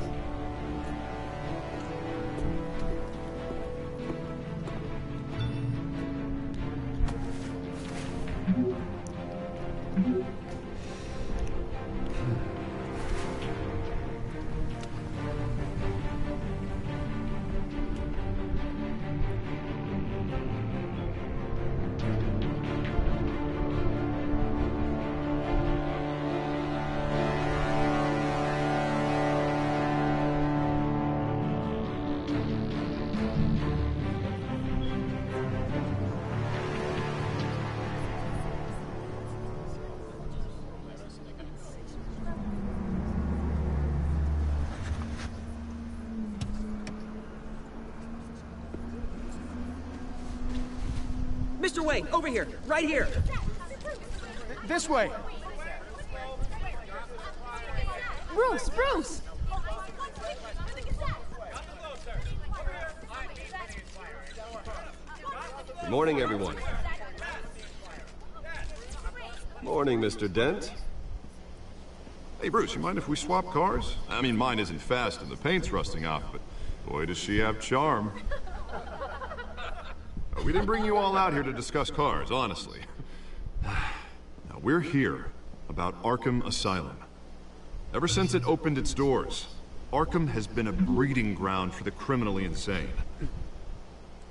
[SPEAKER 16] Mr. Wayne, over here, right here.
[SPEAKER 17] This way.
[SPEAKER 18] Bruce, Bruce!
[SPEAKER 10] Good morning, everyone. Morning, Mr. Dent.
[SPEAKER 9] Hey, Bruce, you mind if we swap cars? I mean, mine isn't fast and the paint's rusting off, but boy, does she have charm. We didn't bring you all out here to discuss cars, honestly. Now, we're here about Arkham Asylum. Ever since it opened its doors, Arkham has been a breeding ground for the criminally insane.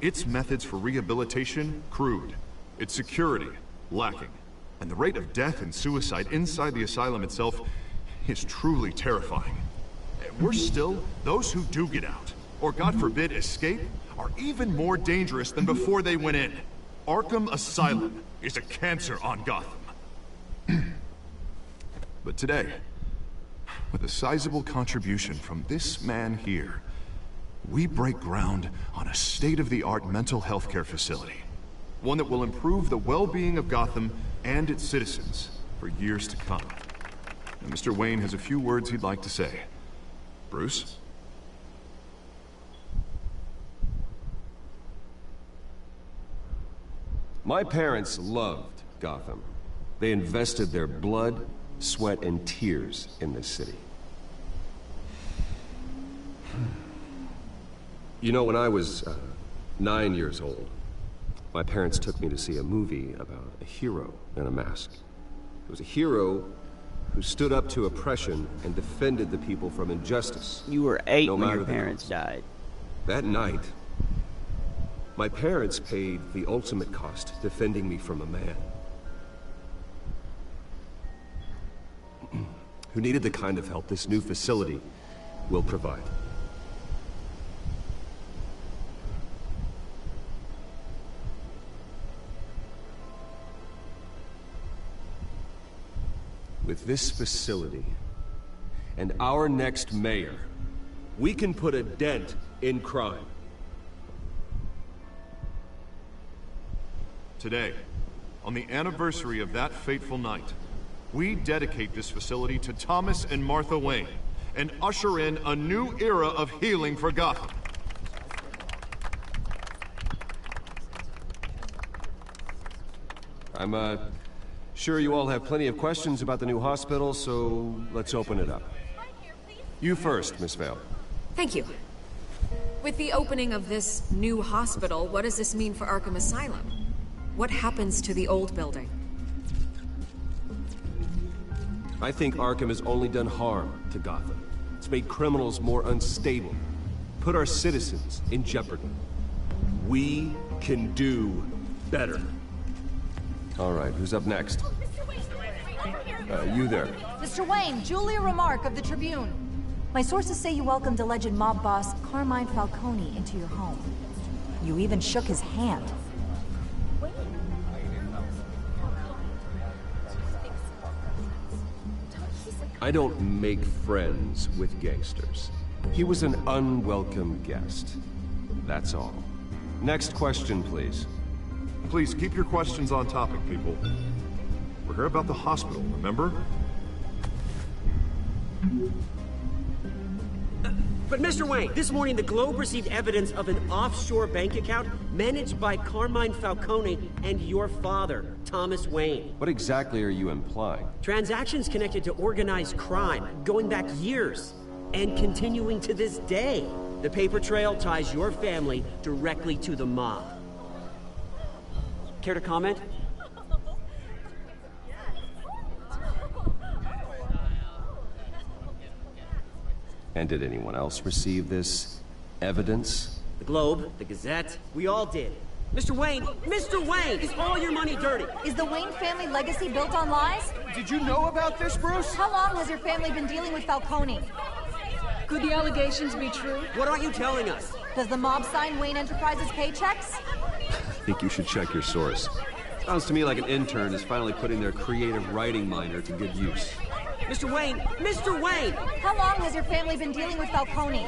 [SPEAKER 9] Its methods for rehabilitation, crude. Its security, lacking. And the rate of death and suicide inside the asylum itself is truly terrifying. Worse still, those who do get out, or God forbid escape, are even more dangerous than before they went in. Arkham Asylum is a cancer on Gotham. But today, with a sizable contribution from this man here, we break ground on a state-of-the-art mental health care facility. One that will improve the well-being of Gotham and its citizens for years to come. And Mr. Wayne has a few words he'd like to say. Bruce?
[SPEAKER 10] My parents loved Gotham. They invested their blood, sweat, and tears in this city. You know, when I was 9 years old, my parents took me to see a movie about a hero in a mask. It was a hero who stood up to oppression and defended the people from injustice.
[SPEAKER 1] You were 8
[SPEAKER 10] no
[SPEAKER 1] when
[SPEAKER 10] matter
[SPEAKER 1] your
[SPEAKER 10] the
[SPEAKER 1] parents
[SPEAKER 10] cost.
[SPEAKER 1] died.
[SPEAKER 10] That night, my parents paid the ultimate cost defending me from a man who needed the kind of help this new facility will provide. With this facility and our next mayor, we can put a dent in crime.
[SPEAKER 9] Today, on the anniversary of that fateful night, we dedicate this facility to Thomas and Martha Wayne and usher in a new era of healing for Gotham.
[SPEAKER 10] I'm sure you all have plenty of questions about the new hospital, so let's open it up. You first, Miss Vale.
[SPEAKER 13] Thank you. With the opening of this new hospital, what does this mean for Arkham Asylum? What happens to the old building?
[SPEAKER 10] I think Arkham has only done harm to Gotham. It's made criminals more unstable, put our citizens in jeopardy. We can do better. All right, who's up next? You there.
[SPEAKER 18] Mr. Wayne, Julia Remark of the Tribune. My sources say you welcomed alleged mob boss Carmine Falcone into your home. You even shook his hand.
[SPEAKER 10] I don't make friends with gangsters. He was an unwelcome guest. That's all. Next question, please.
[SPEAKER 9] Please keep your questions on topic, people. We're here about the hospital, remember?
[SPEAKER 16] But Mr. Wayne, this morning the Globe received evidence of an offshore bank account managed by Carmine Falcone and your father, Thomas Wayne.
[SPEAKER 10] What exactly are you implying?
[SPEAKER 16] Transactions connected to organized crime, going back years, and continuing to this day. The paper trail ties your family directly to the mob. Care to comment?
[SPEAKER 10] And did anyone else receive this evidence?
[SPEAKER 16] The Globe, the Gazette, we all did. Mr. Wayne, is all your money dirty?
[SPEAKER 18] Is the Wayne family legacy built on lies?
[SPEAKER 17] Did you know about this, Bruce?
[SPEAKER 18] How long has your family been dealing with Falcone?
[SPEAKER 19] Could the allegations be true?
[SPEAKER 16] What aren't you telling us?
[SPEAKER 18] Does the mob sign Wayne Enterprises paychecks?
[SPEAKER 10] I think you should check your source. Sounds to me like an intern is finally putting their creative writing minor to good use.
[SPEAKER 16] Mr. Wayne!
[SPEAKER 18] How long has your family been dealing with Falcone?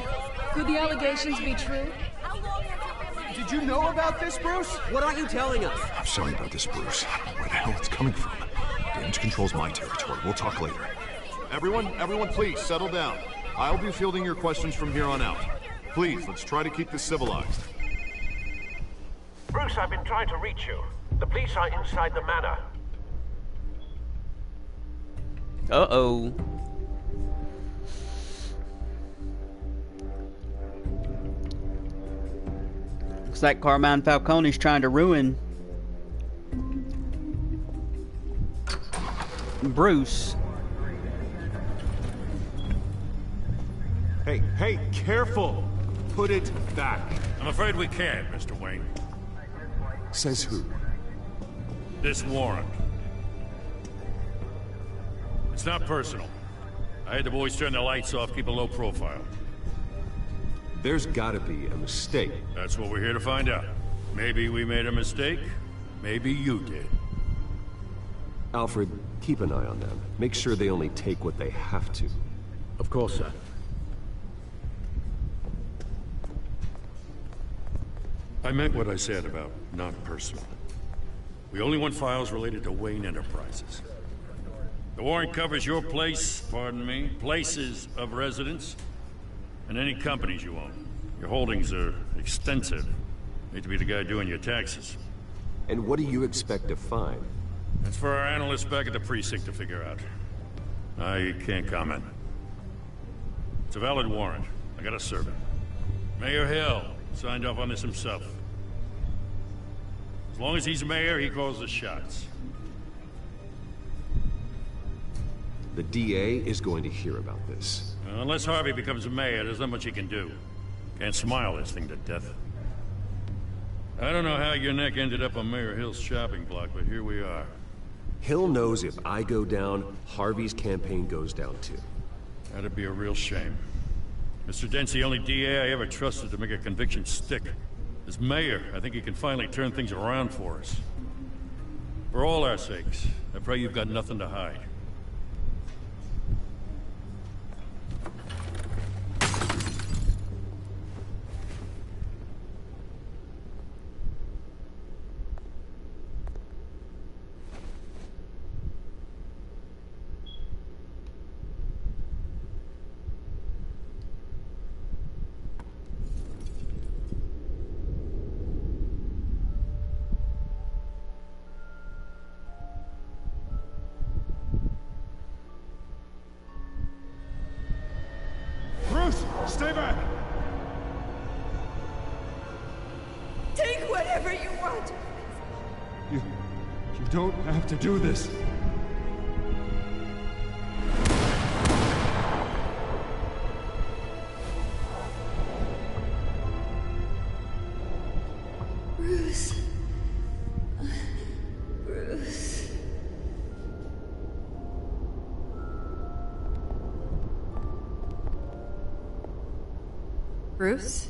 [SPEAKER 19] Could the allegations be true?
[SPEAKER 17] Did you you know about this, Bruce?
[SPEAKER 16] What aren't you telling us?
[SPEAKER 9] I'm sorry about this, Bruce. Where the hell it's coming from? Damage control's my territory. We'll talk later. Everyone, please, settle down. I'll be fielding your questions from here on out. Please, let's try to keep this civilized.
[SPEAKER 20] Bruce, I've been trying to reach you. The police are inside the manor.
[SPEAKER 1] Uh-oh. Looks like Carmine Falcone's trying to ruin Bruce.
[SPEAKER 7] Hey, careful! Put it back.
[SPEAKER 3] I'm afraid we can't, Mr. Wayne.
[SPEAKER 7] Says who?
[SPEAKER 3] This warrant. It's not personal. I had the boys turn the lights off, keep a low profile.
[SPEAKER 7] There's gotta be a mistake.
[SPEAKER 3] That's what we're here to find out. Maybe we made a mistake. Maybe you did.
[SPEAKER 7] Alfred, keep an eye on them. Make sure they only take what they have to.
[SPEAKER 6] Of course, sir.
[SPEAKER 3] I meant what I said about not personal. We only want files related to Wayne Enterprises. The warrant covers your place, pardon me, places of residence, and any companies you own. Your holdings are extensive. Need to be the guy doing your taxes.
[SPEAKER 7] And what do you expect to find?
[SPEAKER 3] That's for our analysts back at the precinct to figure out. I can't comment. It's a valid warrant. I gotta serve it. Mayor Hill signed off on this himself. As long as he's mayor, he calls the shots.
[SPEAKER 7] The DA is going to hear about this.
[SPEAKER 3] Unless Harvey becomes a mayor, there's not much he can do. Can't smile this thing to death. I don't know how your neck ended up on Mayor Hill's shopping block, but here we are.
[SPEAKER 7] Hill knows if I go down, Harvey's campaign goes down too.
[SPEAKER 3] That'd be a real shame. Mr. Dent's the only DA I ever trusted to make a conviction stick. As mayor, I think he can finally turn things around for us. For all our sakes, I pray you've got nothing to hide.
[SPEAKER 17] Stay back!
[SPEAKER 11] Take whatever you want!
[SPEAKER 7] You don't have to do this.
[SPEAKER 11] Bruce. Bruce.
[SPEAKER 13] Bruce?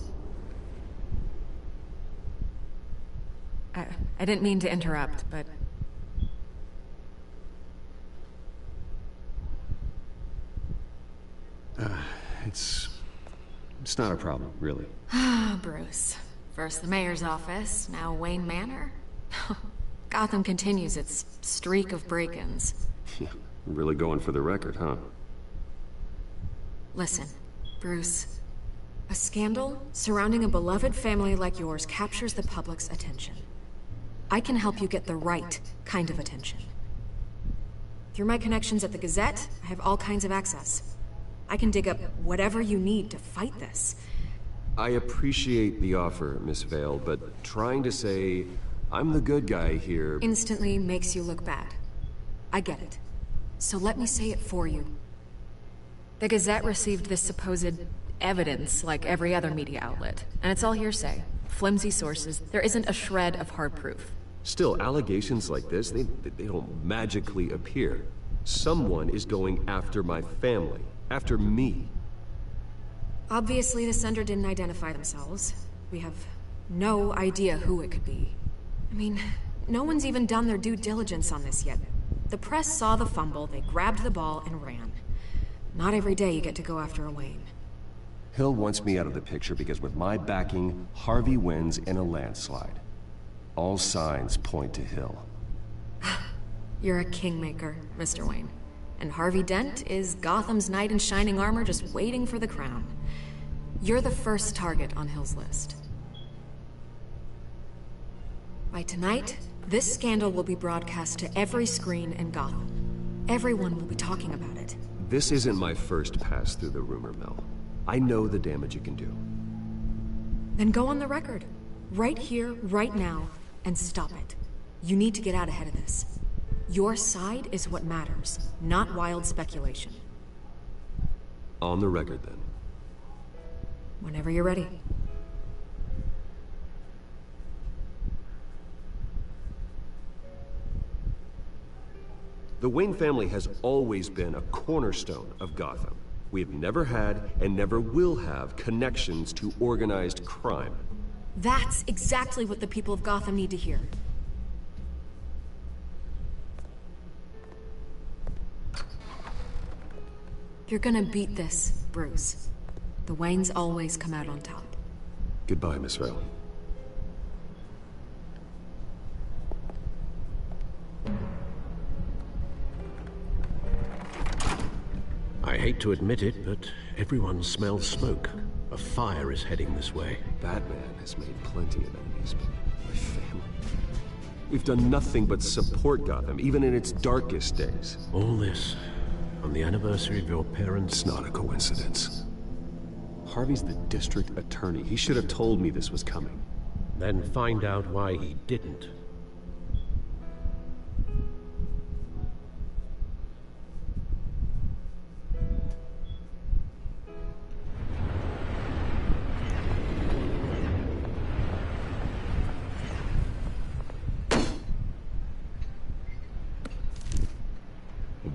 [SPEAKER 13] I didn't mean to interrupt, but...
[SPEAKER 10] It's not a problem, really.
[SPEAKER 13] Ah, Bruce. First the mayor's office, now Wayne Manor. Gotham continues its streak of break-ins.
[SPEAKER 10] Yeah, really going for the record, huh?
[SPEAKER 13] Listen, Bruce. A scandal surrounding a beloved family like yours captures the public's attention. I can help you get the right kind of attention. Through my connections at the Gazette, I have all kinds of access. I can dig up whatever you need to fight this.
[SPEAKER 7] I appreciate the offer, Miss Vale, but trying to say I'm the good guy here...
[SPEAKER 13] instantly makes you look bad. I get it. So let me say it for you. The Gazette received this supposed evidence like every other media outlet, and it's all hearsay. Flimsy sources. There isn't a shred of hard proof.
[SPEAKER 7] Still, allegations like this, they don't magically appear. Someone is going after my family. After me.
[SPEAKER 13] Obviously, the sender didn't identify themselves. We have no idea who it could be. I mean, no one's even done their due diligence on this yet. The press saw the fumble, they grabbed the ball and ran. Not every day you get to go after a Wayne.
[SPEAKER 7] Hill wants me out of the picture because with my backing, Harvey wins in a landslide. All signs point to Hill.
[SPEAKER 13] You're a kingmaker, Mr. Wayne. And Harvey Dent is Gotham's knight in shining armor just waiting for the crown. You're the first target on Hill's list. By tonight, this scandal will be broadcast to every screen in Gotham. Everyone will be talking about it.
[SPEAKER 7] This isn't my first pass through the rumor mill. I know the damage it can do.
[SPEAKER 13] Then go on the record. Right here, right now, and stop it. You need to get out ahead of this. Your side is what matters, not wild speculation.
[SPEAKER 7] On the record, then.
[SPEAKER 13] Whenever you're ready.
[SPEAKER 7] The Wayne family has always been a cornerstone of Gotham. We have never had and never will have connections to organized crime.
[SPEAKER 13] That's exactly what the people of Gotham need to hear. You're gonna beat this, Bruce. The Waynes always come out on top.
[SPEAKER 7] Goodbye, Miss Vale.
[SPEAKER 6] I hate to admit it, but everyone smells smoke. A fire is heading this way.
[SPEAKER 7] Batman has made plenty of enemies, but my family... We've done nothing but support Gotham, even in its darkest days.
[SPEAKER 6] All this on the anniversary of your parents'...
[SPEAKER 7] It's not a coincidence. Harvey's the district attorney. He should have told me this was coming.
[SPEAKER 6] Then find out why he didn't.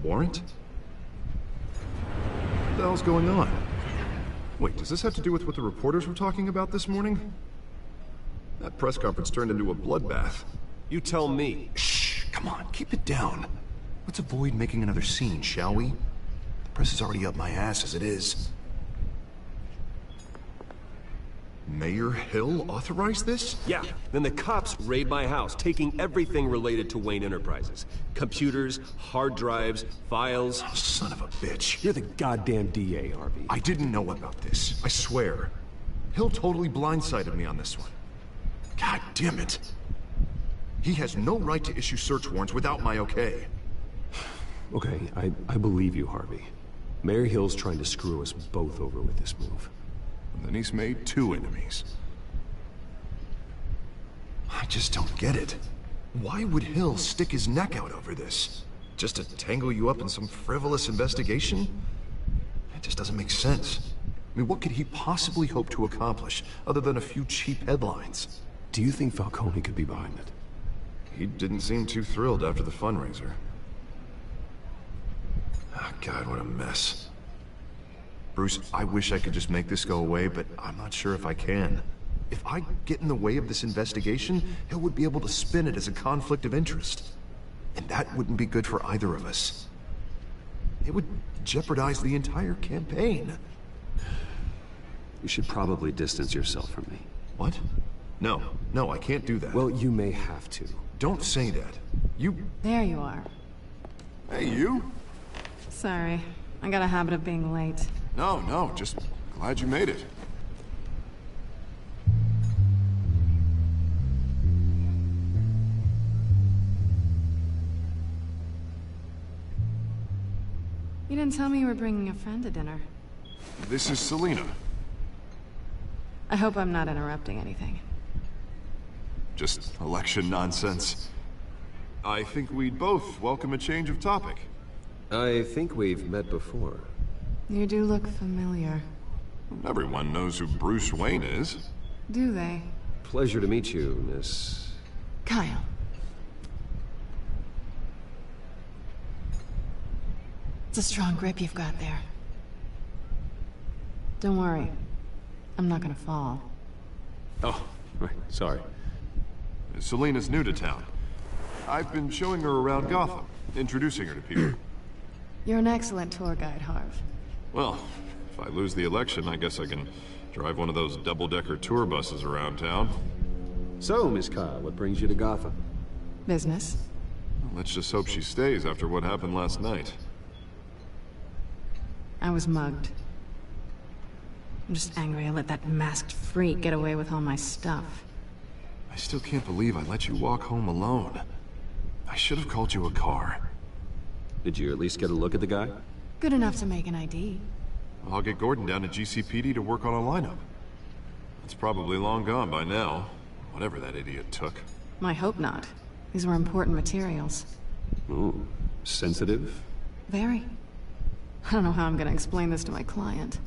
[SPEAKER 9] Warrant? What the hell's going on? Wait, does this have to do with what the reporters were talking about this morning? That press conference turned into a bloodbath.
[SPEAKER 7] You tell me.
[SPEAKER 9] Shh, come on, keep it down. Let's avoid making another scene, shall we? The press is already up my ass as it is. Mayor Hill authorized this?
[SPEAKER 7] Yeah, then the cops raid my house, taking everything related to Wayne Enterprises. Computers, hard drives, files.
[SPEAKER 9] Oh, son of a bitch.
[SPEAKER 7] You're the goddamn DA, Harvey.
[SPEAKER 9] I didn't know about this, I swear. Hill totally blindsided me on this one. God damn it. He has no right to issue search warrants without my okay.
[SPEAKER 7] Okay, I believe you, Harvey. Mayor Hill's trying to screw us both over with this move.
[SPEAKER 9] And then he's made 2 enemies. I just don't get it. Why would Hill stick his neck out over this? Just to tangle you up in some frivolous investigation? It just doesn't make sense. I mean, what could he possibly hope to accomplish other than a few cheap headlines?
[SPEAKER 7] Do you think Falcone could be behind it?
[SPEAKER 9] He didn't seem too thrilled after the fundraiser. Oh, God, what a mess. Bruce, I wish I could just make this go away, but I'm not sure if I can. If I get in the way of this investigation, Hill would be able to spin it as a conflict of interest. And that wouldn't be good for either of us. It would jeopardize the entire campaign.
[SPEAKER 7] You should probably distance yourself from me.
[SPEAKER 9] What? No, I can't do that.
[SPEAKER 7] Well, you may have to.
[SPEAKER 9] Don't say that. You...
[SPEAKER 8] There you are.
[SPEAKER 9] Hey, you?
[SPEAKER 8] Sorry. I got a habit of being late.
[SPEAKER 9] No, just glad you made it.
[SPEAKER 8] You didn't tell me you were bringing a friend to dinner.
[SPEAKER 9] This is Selina.
[SPEAKER 8] I hope I'm not interrupting anything.
[SPEAKER 9] Just election nonsense. I think we'd both welcome a change of topic.
[SPEAKER 7] I think we've met before.
[SPEAKER 8] You do look familiar.
[SPEAKER 9] Everyone knows who Bruce Wayne is.
[SPEAKER 8] Do they?
[SPEAKER 7] Pleasure to meet you, Miss...
[SPEAKER 8] Kyle. It's a strong grip you've got there. Don't worry. I'm not gonna fall.
[SPEAKER 7] Oh, right, sorry.
[SPEAKER 9] Selina's new to town. I've been showing her around Gotham, introducing her to people.
[SPEAKER 8] You're an excellent tour guide, Harv.
[SPEAKER 9] Well, If I lose the election, I guess I can drive one of those double-decker tour buses around town.
[SPEAKER 10] So, Miss Kyle, what brings you to Gotham?
[SPEAKER 18] Business.
[SPEAKER 9] Well, let's just hope she stays after what happened last night.
[SPEAKER 18] I was mugged. I'm just angry I let that masked freak get away with all my stuff.
[SPEAKER 9] I still can't believe I let you walk home alone. I should have called you a car.
[SPEAKER 10] Did you at least get a look at the guy?
[SPEAKER 18] Good enough to make an ID.
[SPEAKER 9] I'll get Gordon down to GCPD to work on a lineup. It's probably long gone by now, whatever that idiot took.
[SPEAKER 18] I hope not. These were important materials.
[SPEAKER 10] Ooh, sensitive?
[SPEAKER 18] Very. I don't know how I'm gonna explain this to my client.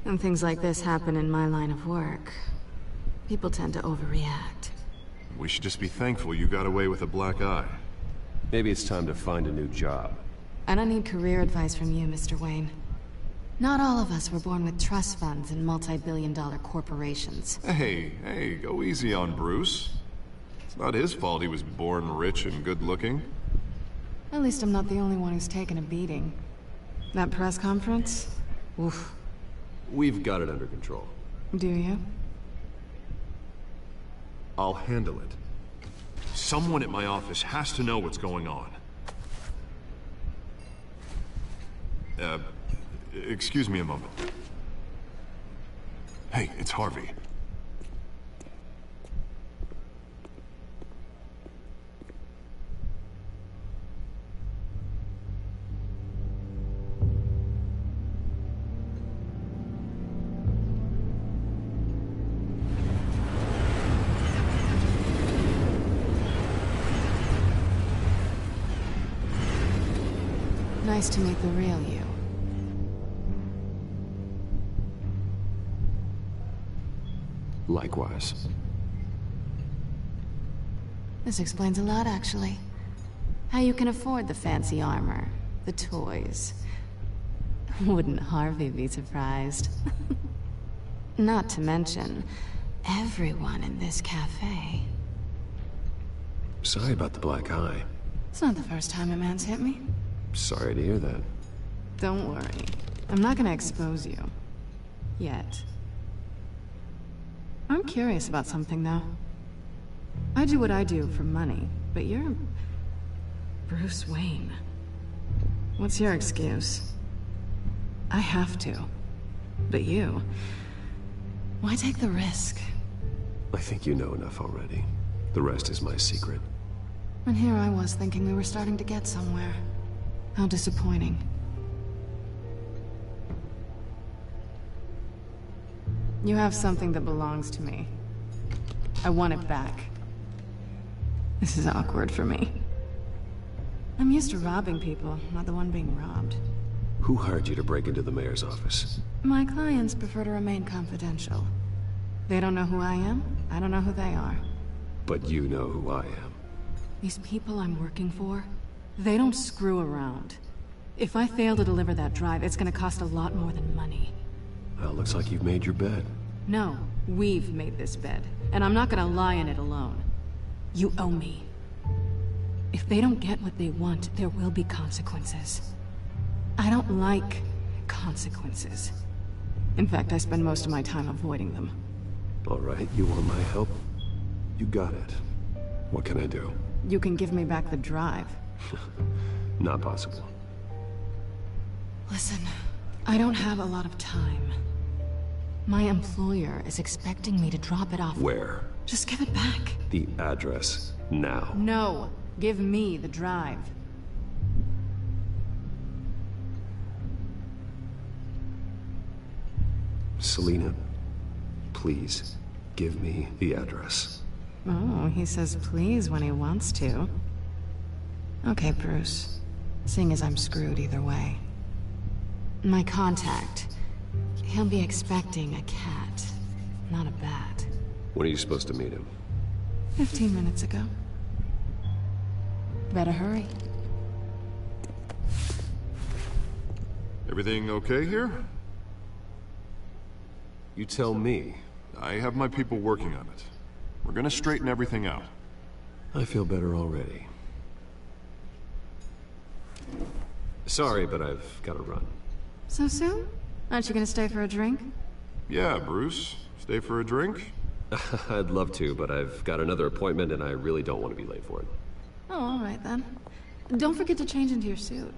[SPEAKER 18] When things like this happen in my line of work, people tend to overreact.
[SPEAKER 9] We should just be thankful you got away with a black eye.
[SPEAKER 10] Maybe it's time to find a new job.
[SPEAKER 8] I don't need career advice from you, Mr. Wayne. Not all of us were born with trust funds and multi-billion-dollar corporations.
[SPEAKER 9] Hey, go easy on Bruce. It's not his fault he was born rich and good-looking.
[SPEAKER 18] At least I'm not the only one who's taken a beating. That press conference? Oof.
[SPEAKER 10] We've got it under control.
[SPEAKER 18] Do you?
[SPEAKER 9] I'll handle it. Someone at my office has to know what's going on. Excuse me a moment. Hey, it's Harvey.
[SPEAKER 8] Nice to meet the real you.
[SPEAKER 10] Likewise.
[SPEAKER 8] This explains a lot, actually. How you can afford the fancy armor, the toys. Wouldn't Harvey be surprised? Not to mention, everyone in this cafe.
[SPEAKER 10] Sorry about the black eye.
[SPEAKER 18] It's not the first time a man's hit me.
[SPEAKER 10] Sorry to hear that.
[SPEAKER 18] Don't worry. I'm not gonna expose you. Yet. I'm curious about something, though. I do what I do for money, but you're... Bruce Wayne. What's your excuse? I have to. But you... Why take the risk?
[SPEAKER 10] I think you know enough already. The rest is my secret.
[SPEAKER 18] And here I was thinking we were starting to get somewhere. How disappointing. You have something that belongs to me. I want it back. This is awkward for me. I'm used to robbing people, not the one being robbed.
[SPEAKER 10] Who hired you to break into the mayor's office?
[SPEAKER 18] My clients prefer to remain confidential. They don't know who I am, I don't know who they are.
[SPEAKER 10] But you know who I am.
[SPEAKER 18] These people I'm working for, they don't screw around. If I fail to deliver that drive, it's gonna cost a lot more than money.
[SPEAKER 10] Well, looks like you've made your bed.
[SPEAKER 18] No, we've made this bed, and I'm not gonna lie in it alone. You owe me. If they don't get what they want, there will be consequences. I don't like consequences. In fact, I spend most of my time avoiding them.
[SPEAKER 10] All right, you want my help? You got it. What can I do?
[SPEAKER 18] You can give me back the drive.
[SPEAKER 10] Not possible.
[SPEAKER 18] Listen, I don't have a lot of time. My employer is expecting me to drop it off.
[SPEAKER 10] Where?
[SPEAKER 18] Just give it back.
[SPEAKER 10] The address, now.
[SPEAKER 18] No, give me the drive.
[SPEAKER 10] Selina, please, give me the address.
[SPEAKER 18] Oh, he says please when he wants to. Okay, Bruce. Seeing as I'm screwed either way. My contact. He'll be expecting a cat, not a bat.
[SPEAKER 10] When are you supposed to meet him?
[SPEAKER 18] 15 minutes ago. Better hurry.
[SPEAKER 9] Everything okay here?
[SPEAKER 10] You tell me.
[SPEAKER 9] I have my people working on it. We're gonna straighten everything out.
[SPEAKER 10] I feel better already. Sorry, but I've got to run.
[SPEAKER 18] So soon? Aren't you gonna stay for a drink?
[SPEAKER 9] Yeah, Bruce. Stay for a drink?
[SPEAKER 7] I'd love to, but I've got another appointment and I really don't want to be late for it.
[SPEAKER 18] Oh, all right then. Don't forget to change into your suit.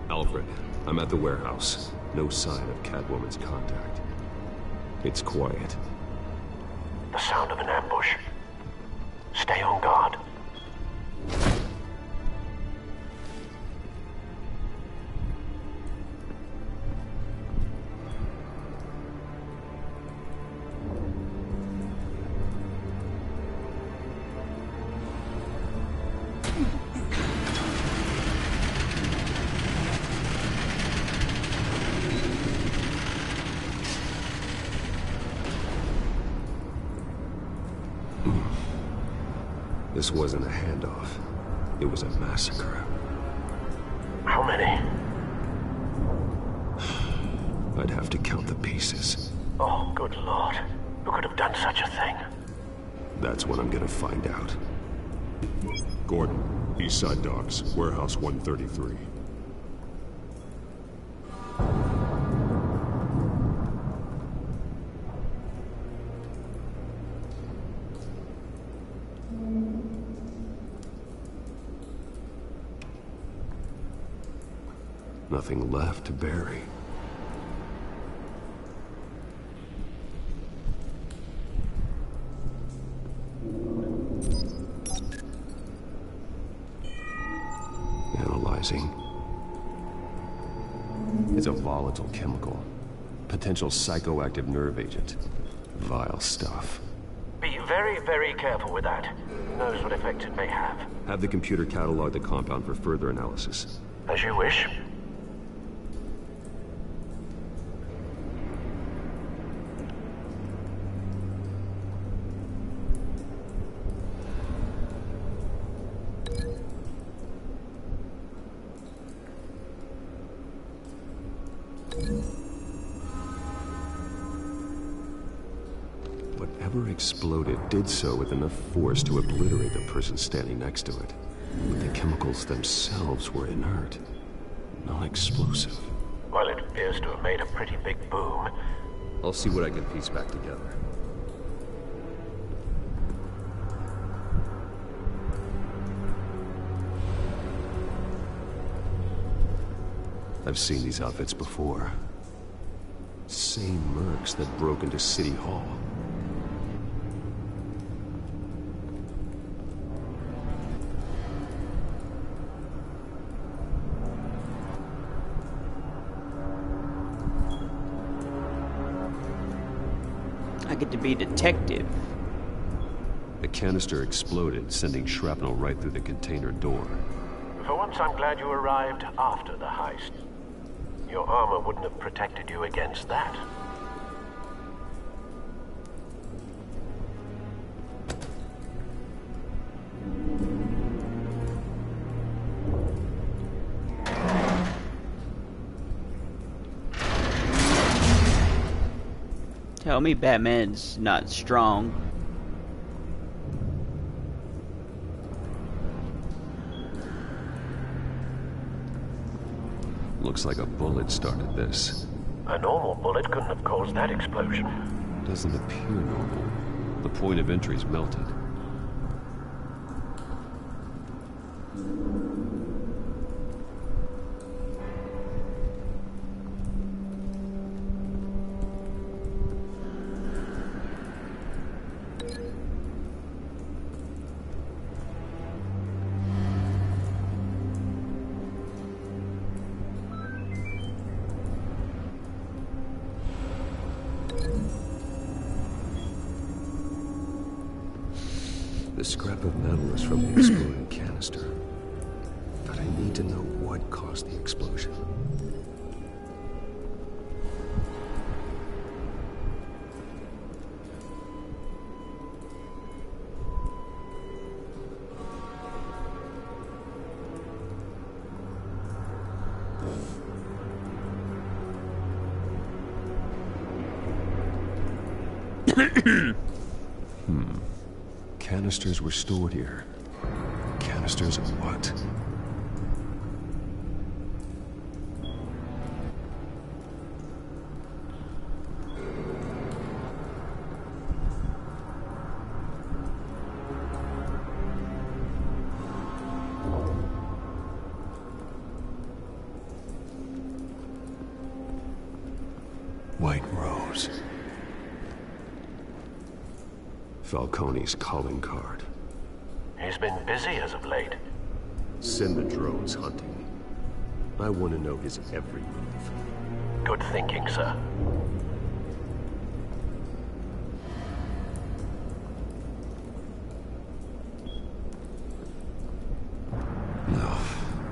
[SPEAKER 7] Alfred, I'm at the warehouse. No sign of Catwoman's contact. It's quiet.
[SPEAKER 20] The sound of an ambush. Stay on guard.
[SPEAKER 7] This wasn't a handoff. It was a massacre.
[SPEAKER 20] How many?
[SPEAKER 7] I'd have to count the pieces.
[SPEAKER 20] Oh, good Lord. Who could have done such a thing?
[SPEAKER 7] That's what I'm gonna find out.
[SPEAKER 5] Gordon, Eastside Docks, Warehouse 133.
[SPEAKER 7] Nothing left to bury. Analyzing. It's a volatile chemical. Potential psychoactive nerve agent. Vile stuff.
[SPEAKER 20] Be very, very careful with that. Who knows what effect it may have.
[SPEAKER 7] Have the computer catalog the compound for further analysis.
[SPEAKER 20] As you wish.
[SPEAKER 7] Whatever exploded did so with enough force to obliterate the person standing next to it. But the chemicals themselves were inert, non-explosive.
[SPEAKER 20] Well, it appears to have made a pretty big boom.
[SPEAKER 7] I'll see what I can piece back together. I've seen these outfits before. Same mercs that broke into City Hall.
[SPEAKER 1] I get to be detective.
[SPEAKER 7] The canister exploded, sending shrapnel right through the container door.
[SPEAKER 20] For once, I'm glad you arrived after the heist. Your armor wouldn't have protected you against that.
[SPEAKER 1] Tell me Batman's not strong.
[SPEAKER 7] Looks like a bullet started this.
[SPEAKER 20] A normal bullet couldn't have caused that explosion.
[SPEAKER 7] Doesn't appear normal. The point of entry's melted. The scrap of metal is from the exploding canister. But I need to know what caused the explosion.
[SPEAKER 10] Canisters were stored here. Canisters of what? White Rose. Falcone's calling card.
[SPEAKER 20] He's been busy as of late.
[SPEAKER 10] Send the drones hunting. I want to know his every move.
[SPEAKER 20] Good thinking, sir.
[SPEAKER 10] No.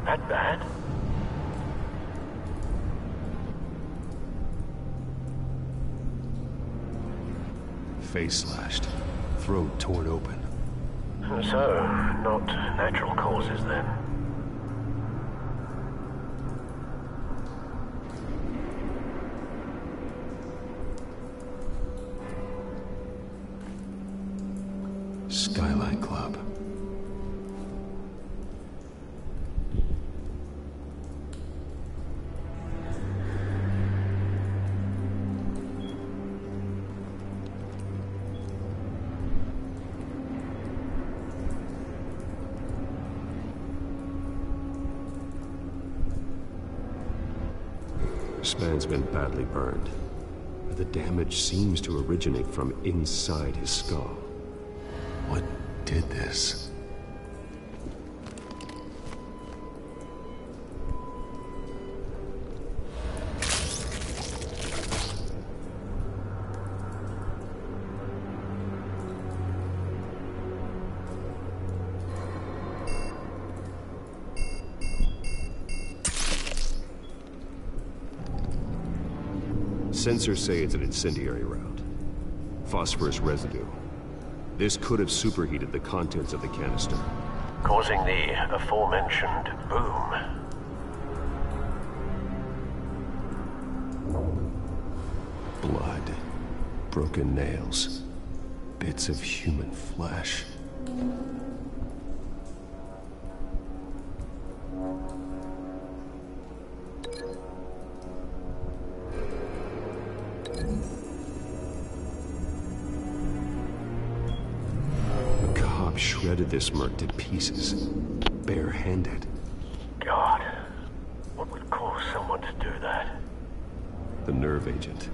[SPEAKER 20] That bad?
[SPEAKER 10] Face slashed. Throat torn open.
[SPEAKER 20] So, not natural causes then.
[SPEAKER 10] Skyline Club. This man's been badly burned. The damage seems to originate from inside his skull. What did this? Sensors say it's an incendiary round. Phosphorus residue. This could have superheated the contents of the canister,
[SPEAKER 20] causing the aforementioned boom.
[SPEAKER 10] Blood. Broken nails. Bits of human flesh. Shredded this merc to pieces, bare-handed.
[SPEAKER 20] God, what would cause someone to do that?
[SPEAKER 10] The nerve agent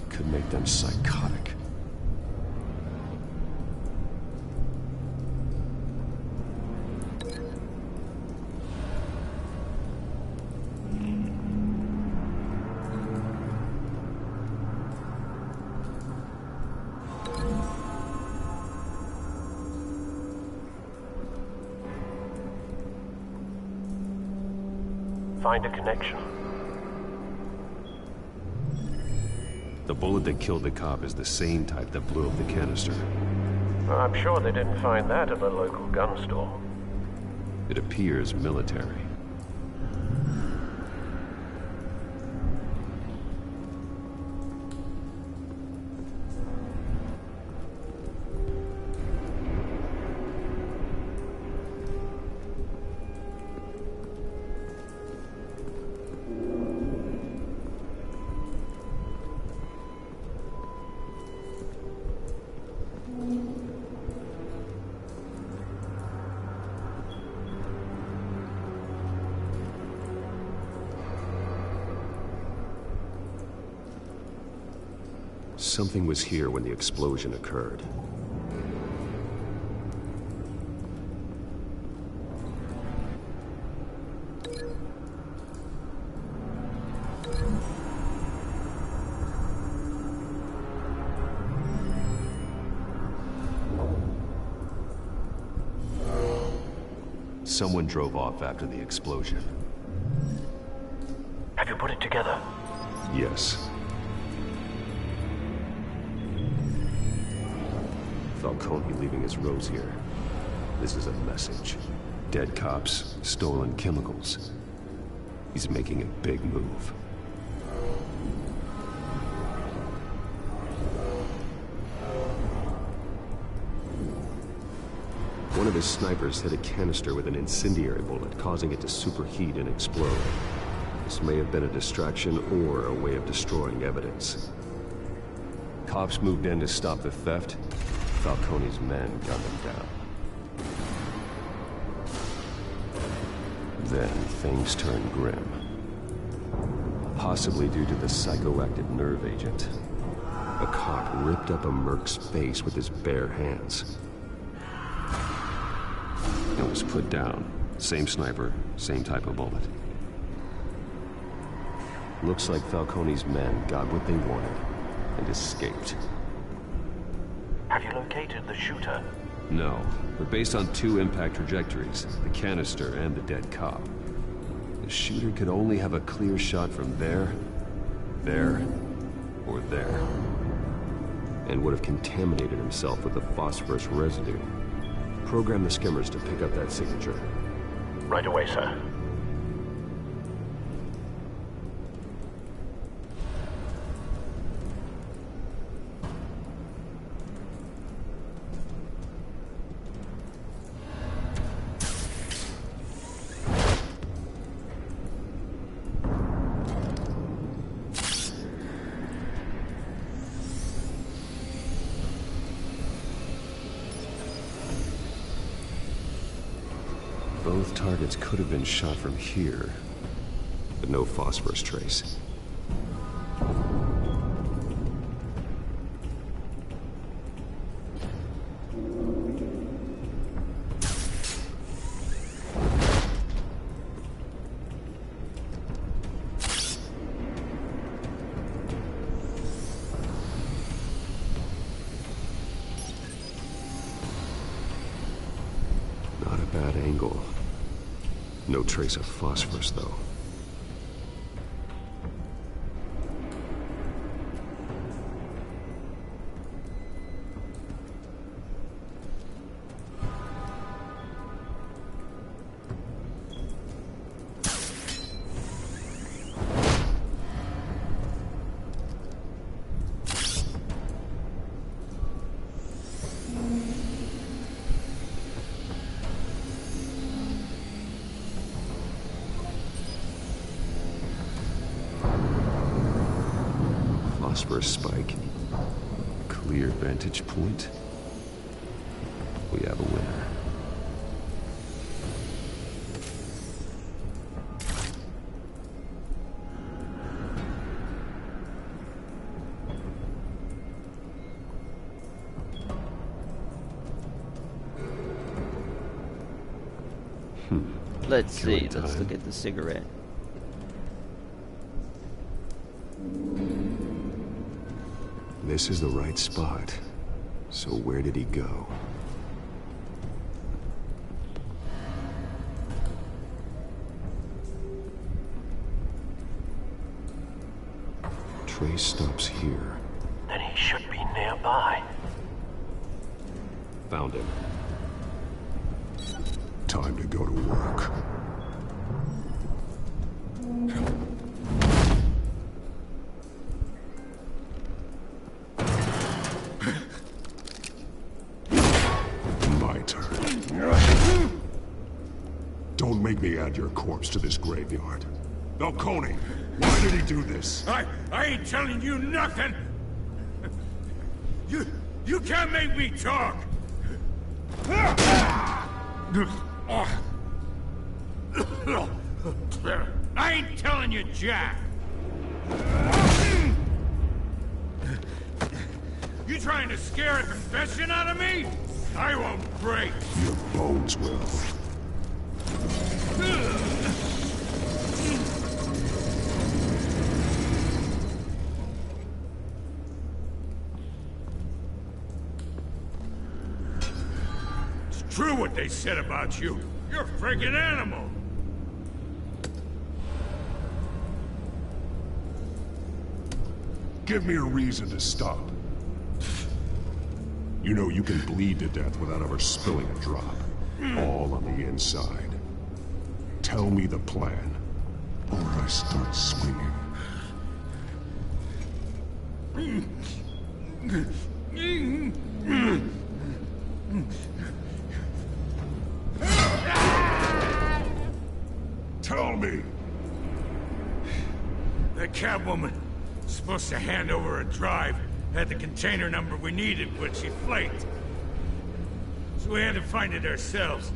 [SPEAKER 10] could make them psychotic.
[SPEAKER 20] Find a connection.
[SPEAKER 10] The bullet that killed the cop is the same type that blew up the canister.
[SPEAKER 20] I'm sure they didn't find that at a local gun store.
[SPEAKER 10] It appears military. Something was here when the explosion occurred. Someone drove off after the explosion.
[SPEAKER 20] Have you put it together?
[SPEAKER 10] Yes. Falcone leaving his rose here. This is a message. Dead cops, stolen chemicals. He's making a big move.
[SPEAKER 7] One of his snipers hit a canister with an incendiary bullet, causing it to superheat and explode. This may have been a distraction or a way of destroying evidence. Cops moved in to stop the theft. Falcone's men gunned them down. Then things turned grim. Possibly due to the psychoactive nerve agent. A cop ripped up a merc's face with his bare hands. It was put down. Same sniper, same type of bullet. Looks like Falcone's men got what they wanted and escaped.
[SPEAKER 20] Have you located the shooter?
[SPEAKER 7] No, but based on 2 impact trajectories, the canister and the dead cop, the shooter could only have a clear shot from there, or there, and would have contaminated himself with the phosphorus residue. Program the skimmers to pick up that signature.
[SPEAKER 20] Right away, sir.
[SPEAKER 7] Both targets could have been shot from here, but no phosphorus trace. Not a bad angle. No trace of phosphorus, though. Phosphorus spike. Clear vantage point. We have a winner.
[SPEAKER 1] Let's see. Let's look at the cigarette.
[SPEAKER 7] This is the right spot. So where did he go? Trace stops here.
[SPEAKER 20] Then he should be nearby.
[SPEAKER 7] Found him.
[SPEAKER 5] Time to go to work. My turn. Don't make me add your corpse to this graveyard. Falcone, why did he do this?
[SPEAKER 3] I ain't telling you nothing! You can't make me talk! I ain't telling you, Jack! You trying to scare a confession out of me? I won't break!
[SPEAKER 5] Your bones will.
[SPEAKER 3] It's true what they said about you. You're a friggin' animal!
[SPEAKER 5] Give me a reason to stop. You know you can bleed to death without ever spilling a drop. All on the inside. Tell me the plan, or I start swinging.
[SPEAKER 3] That cabwoman was supposed to hand over a drive. Had the container number we needed, but she flaked. So we had to find it ourselves.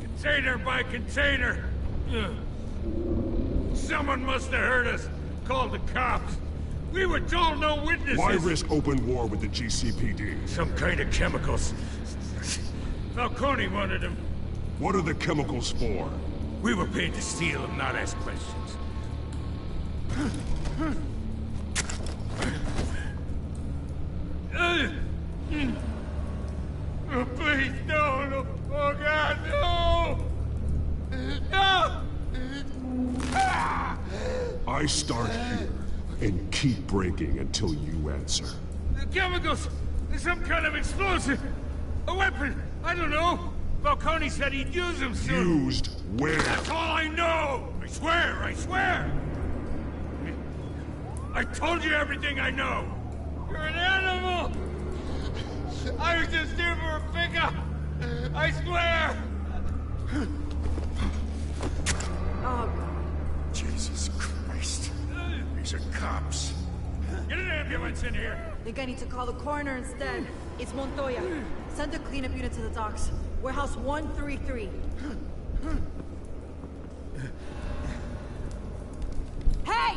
[SPEAKER 3] Container by container. Someone must have heard us. Called the cops. We were told no witnesses.
[SPEAKER 5] Why risk open war with the GCPD?
[SPEAKER 3] Some kind of chemicals. Falcone wanted them.
[SPEAKER 5] What are the chemicals for?
[SPEAKER 3] We were paid to steal them, not ask questions. Oh, please, no. Oh, God, no! No!
[SPEAKER 5] I start here and keep breaking until you answer.
[SPEAKER 3] The chemicals! There's some kind of explosive! A weapon! I don't know! Falcone said he'd use them soon!
[SPEAKER 5] Used where?
[SPEAKER 3] That's all I know! I swear! I told you everything I know! You're an animal! I was just here for a pickup! I swear!
[SPEAKER 13] Oh,
[SPEAKER 3] Jesus Christ. These are cops. Get an ambulance in here!
[SPEAKER 21] Think I need to call the coroner instead. It's Montoya. Send a cleanup unit to the docks. Warehouse 133. Hey!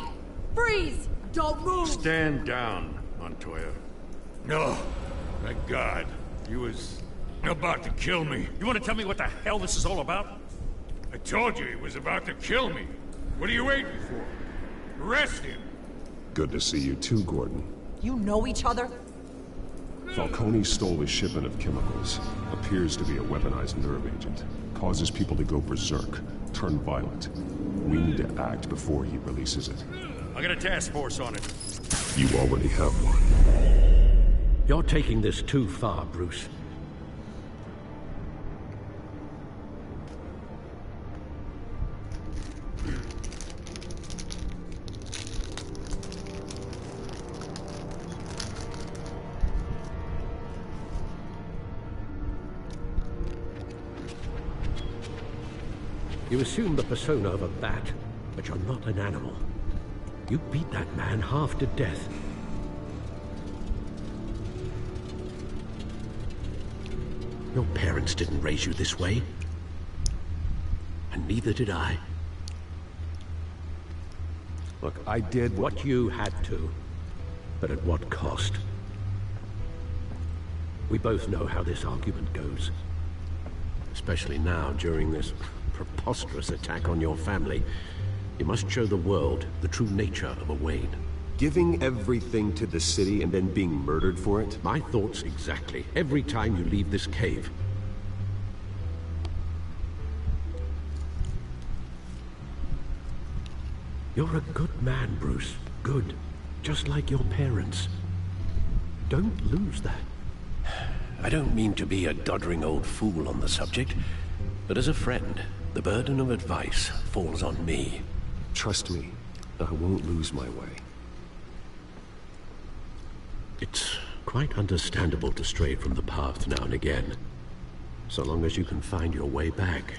[SPEAKER 21] Freeze! Don't move!
[SPEAKER 4] Stand down, Montoya.
[SPEAKER 3] No. Thank God. He was about to kill me.
[SPEAKER 22] You want to tell me what the hell this is all about?
[SPEAKER 3] I told you he was about to kill me. What are you waiting for? Arrest him.
[SPEAKER 5] Good to see you too, Gordon.
[SPEAKER 21] You know each other?
[SPEAKER 5] Falcone stole a shipment of chemicals. Appears to be a weaponized nerve agent. Causes people to go berserk, turn violent. We need to act before he releases it.
[SPEAKER 22] I got a task force on it.
[SPEAKER 5] You already have one.
[SPEAKER 6] You're taking this too far, Bruce. You assume the persona of a bat, but you're not an animal. You beat that man half to death. Your parents didn't raise you this way. And neither did I.
[SPEAKER 7] Look, I did
[SPEAKER 6] what you had to, but at what cost? We both know how this argument goes. Especially now, during this preposterous attack on your family. You must show the world the true nature of a Wayne.
[SPEAKER 7] Giving everything to the city and then being murdered for it?
[SPEAKER 6] My thoughts exactly. Every time you leave this cave. You're a good man, Bruce. Good. Just like your parents. Don't lose that.
[SPEAKER 2] I don't mean to be a doddering old fool on the subject, but as a friend, the burden of advice falls on me.
[SPEAKER 7] Trust me, I won't lose my way.
[SPEAKER 6] It's quite understandable to stray from the path now and again. So long as you can find your way back.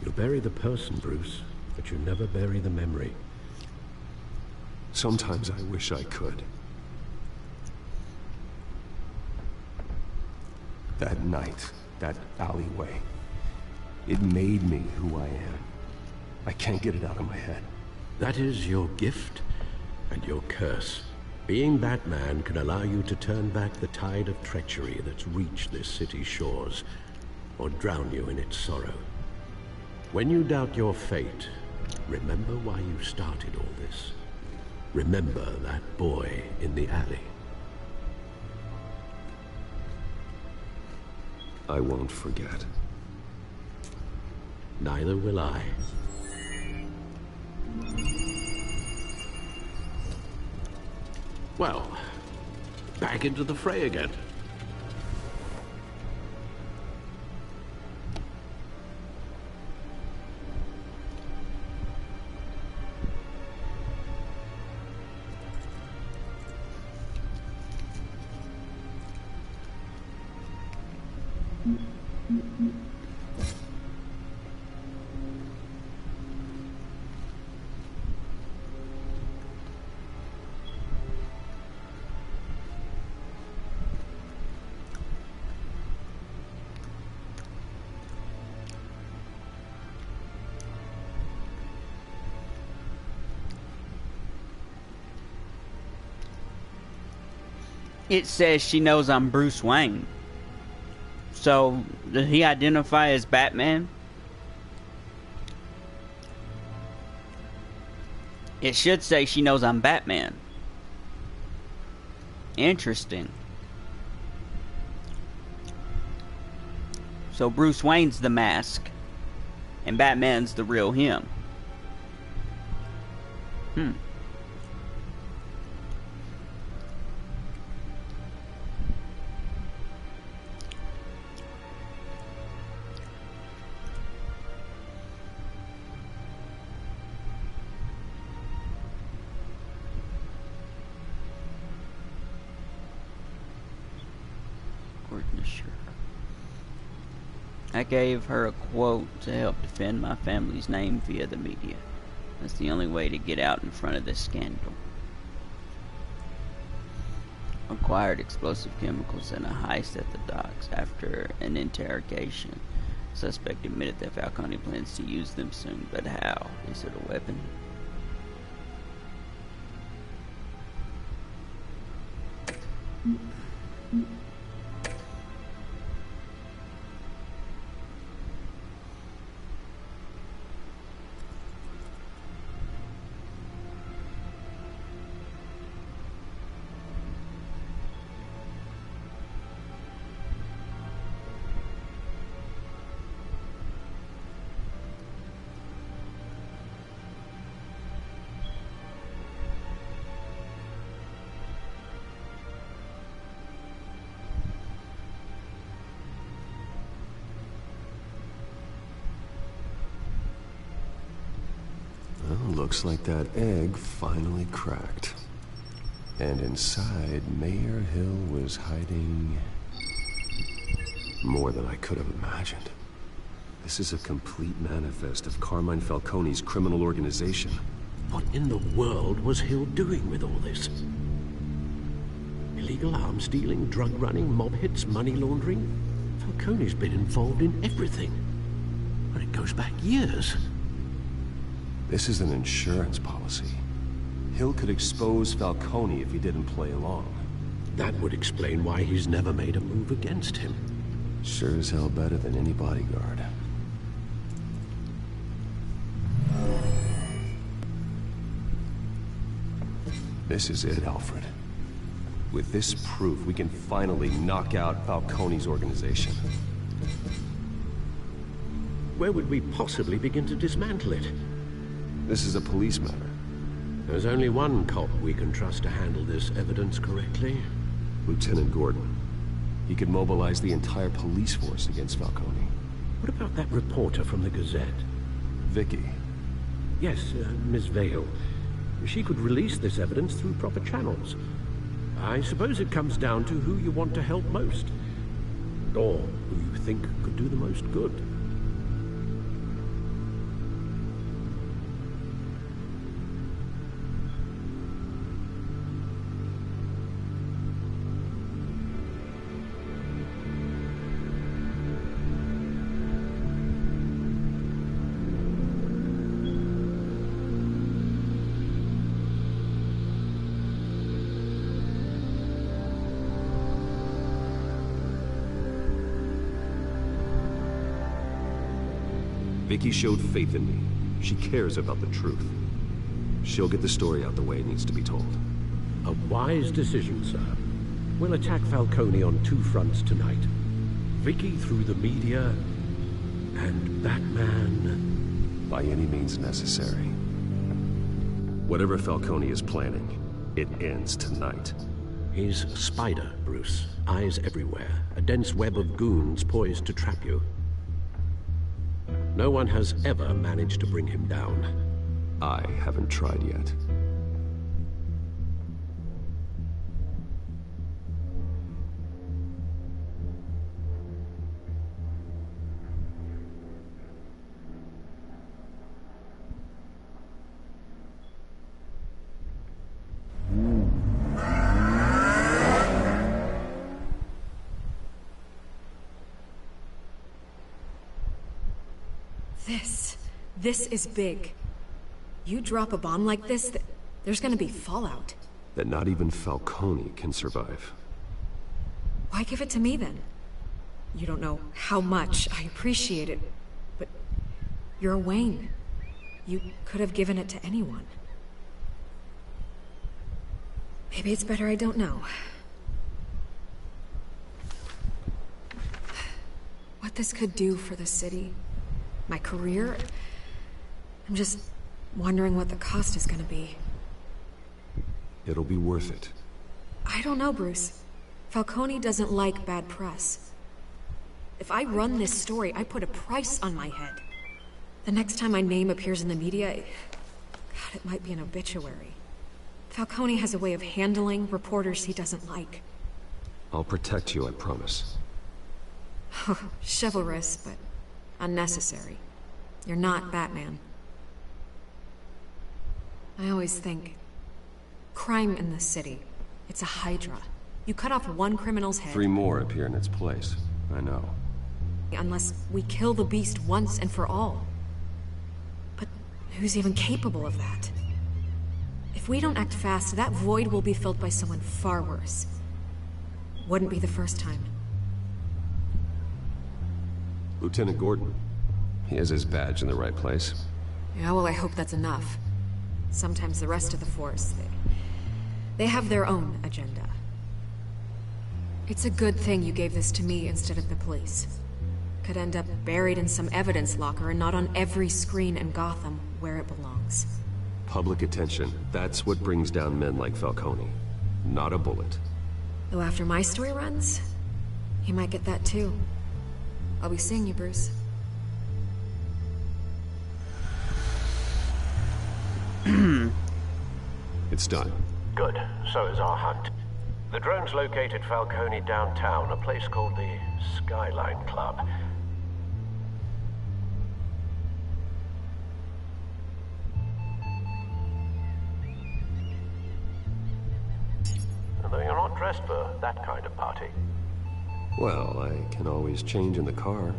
[SPEAKER 6] You'll bury the person, Bruce, but you never bury the memory.
[SPEAKER 7] Sometimes I wish I could. That night, that alleyway, it made me who I am. I can't get it out of my head.
[SPEAKER 6] That is your gift and your curse. Being Batman can allow you to turn back the tide of treachery that's reached this city's shores, or drown you in its sorrow. When you doubt your fate, remember why you started all this. Remember that boy in the alley.
[SPEAKER 7] I won't forget.
[SPEAKER 6] Neither will I.
[SPEAKER 2] Well, back into the fray again.
[SPEAKER 1] It says she knows I'm Bruce Wayne. So, did he identify as Batman? It should say she knows I'm Batman. Interesting. So Bruce Wayne's the mask, and Batman's the real him. I gave her a quote to help defend my family's name via the media. That's the only way to get out in front of this scandal. Acquired explosive chemicals in a heist at the docks. After an interrogation, suspect admitted that Falcone plans to use them soon, but how? Is it a weapon?
[SPEAKER 7] Looks like that egg finally cracked. And inside, Mayor Hill was hiding more than I could have imagined. This is a complete manifest of Carmine Falcone's criminal organization.
[SPEAKER 6] What in the world was Hill doing with all this? Illegal arms dealing, drug running, mob hits, money laundering? Falcone's been involved in everything. But it goes back years.
[SPEAKER 7] This is an insurance policy. Hill could expose Falcone if he didn't play along.
[SPEAKER 6] That would explain why he's never made a move against him.
[SPEAKER 7] Sure as hell better than any bodyguard. This is it, Alfred. With this proof, we can finally knock out Falcone's organization.
[SPEAKER 6] Where would we possibly begin to dismantle it?
[SPEAKER 7] This is a police matter.
[SPEAKER 6] There's only one cop we can trust to handle this evidence correctly.
[SPEAKER 7] Lieutenant Gordon. He could mobilize the entire police force against Falcone.
[SPEAKER 6] What about that reporter from the Gazette?
[SPEAKER 7] Vicky.
[SPEAKER 6] Yes, Miss Vale. She could release this evidence through proper channels. I suppose it comes down to who you want to help most. Or who you think could do the most good.
[SPEAKER 7] Vicky showed faith in me. She cares about the truth. She'll get the story out the way it needs to be told.
[SPEAKER 6] A wise decision, sir. We'll attack Falcone on two fronts tonight. Vicky through the media, and Batman...
[SPEAKER 7] by any means necessary. Whatever Falcone is planning, it ends tonight.
[SPEAKER 6] He's a spider, Bruce. Eyes everywhere. A dense web of goons poised to trap you. No one has ever managed to bring him down.
[SPEAKER 7] I haven't tried yet.
[SPEAKER 13] This is big. You drop a bomb like this, there's gonna be fallout.
[SPEAKER 7] That not even Falcone can survive.
[SPEAKER 13] Why give it to me then? You don't know how much I appreciate it, but you're Wayne. You could have given it to anyone. Maybe it's better I don't know. What this could do for the city, my career, I'm just wondering what the cost is gonna be.
[SPEAKER 7] It'll be worth it.
[SPEAKER 13] I don't know, Bruce. Falcone doesn't like bad press. If I run this story, I put a price on my head. The next time my name appears in the media, God, it might be an obituary. Falcone has a way of handling reporters he doesn't like.
[SPEAKER 7] I'll protect you, I promise.
[SPEAKER 13] Chivalrous, but unnecessary. You're not Batman. I always think, crime in the city, it's a hydra. You cut off one criminal's head...
[SPEAKER 7] 3 more appear in its place. I know.
[SPEAKER 13] Unless we kill the beast once and for all. But who's even capable of that? If we don't act fast, that void will be filled by someone far worse. Wouldn't be the first time.
[SPEAKER 7] Lieutenant Gordon. He has his badge in the right place.
[SPEAKER 13] Yeah, well, I hope that's enough. Sometimes the rest of the force, they have their own agenda. It's a good thing you gave this to me instead of the police. Could end up buried in some evidence locker and not on every screen in Gotham where it belongs.
[SPEAKER 7] Public attention. That's what brings down men like Falcone. Not a bullet.
[SPEAKER 13] Though after my story runs, he might get that too. I'll be seeing you, Bruce.
[SPEAKER 7] It's done.
[SPEAKER 20] Good. So is our hunt. The drones located Falcone downtown, a place called the Skyline Club. Although you're not dressed for that kind of party.
[SPEAKER 7] Well, I can always change in the car.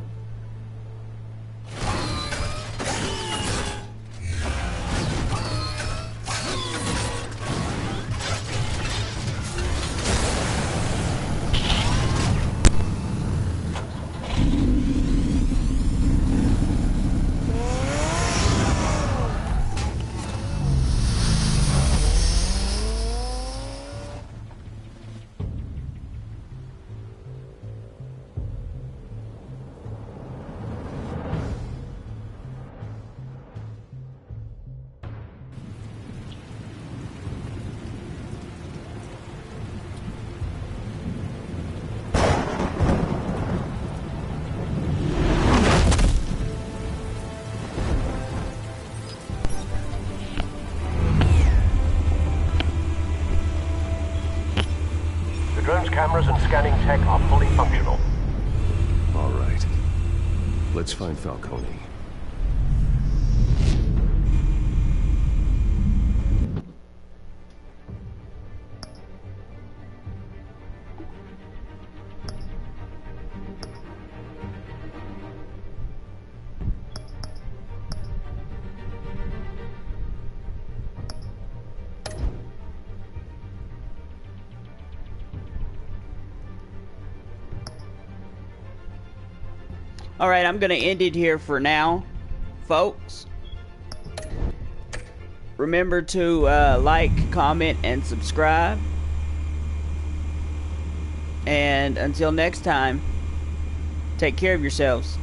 [SPEAKER 20] Cameras and scanning tech are fully functional.
[SPEAKER 7] All right. Let's find Falcone.
[SPEAKER 1] Alright, I'm going to end it here for now, folks. Remember to like, comment, and subscribe. And until next time, take care of yourselves.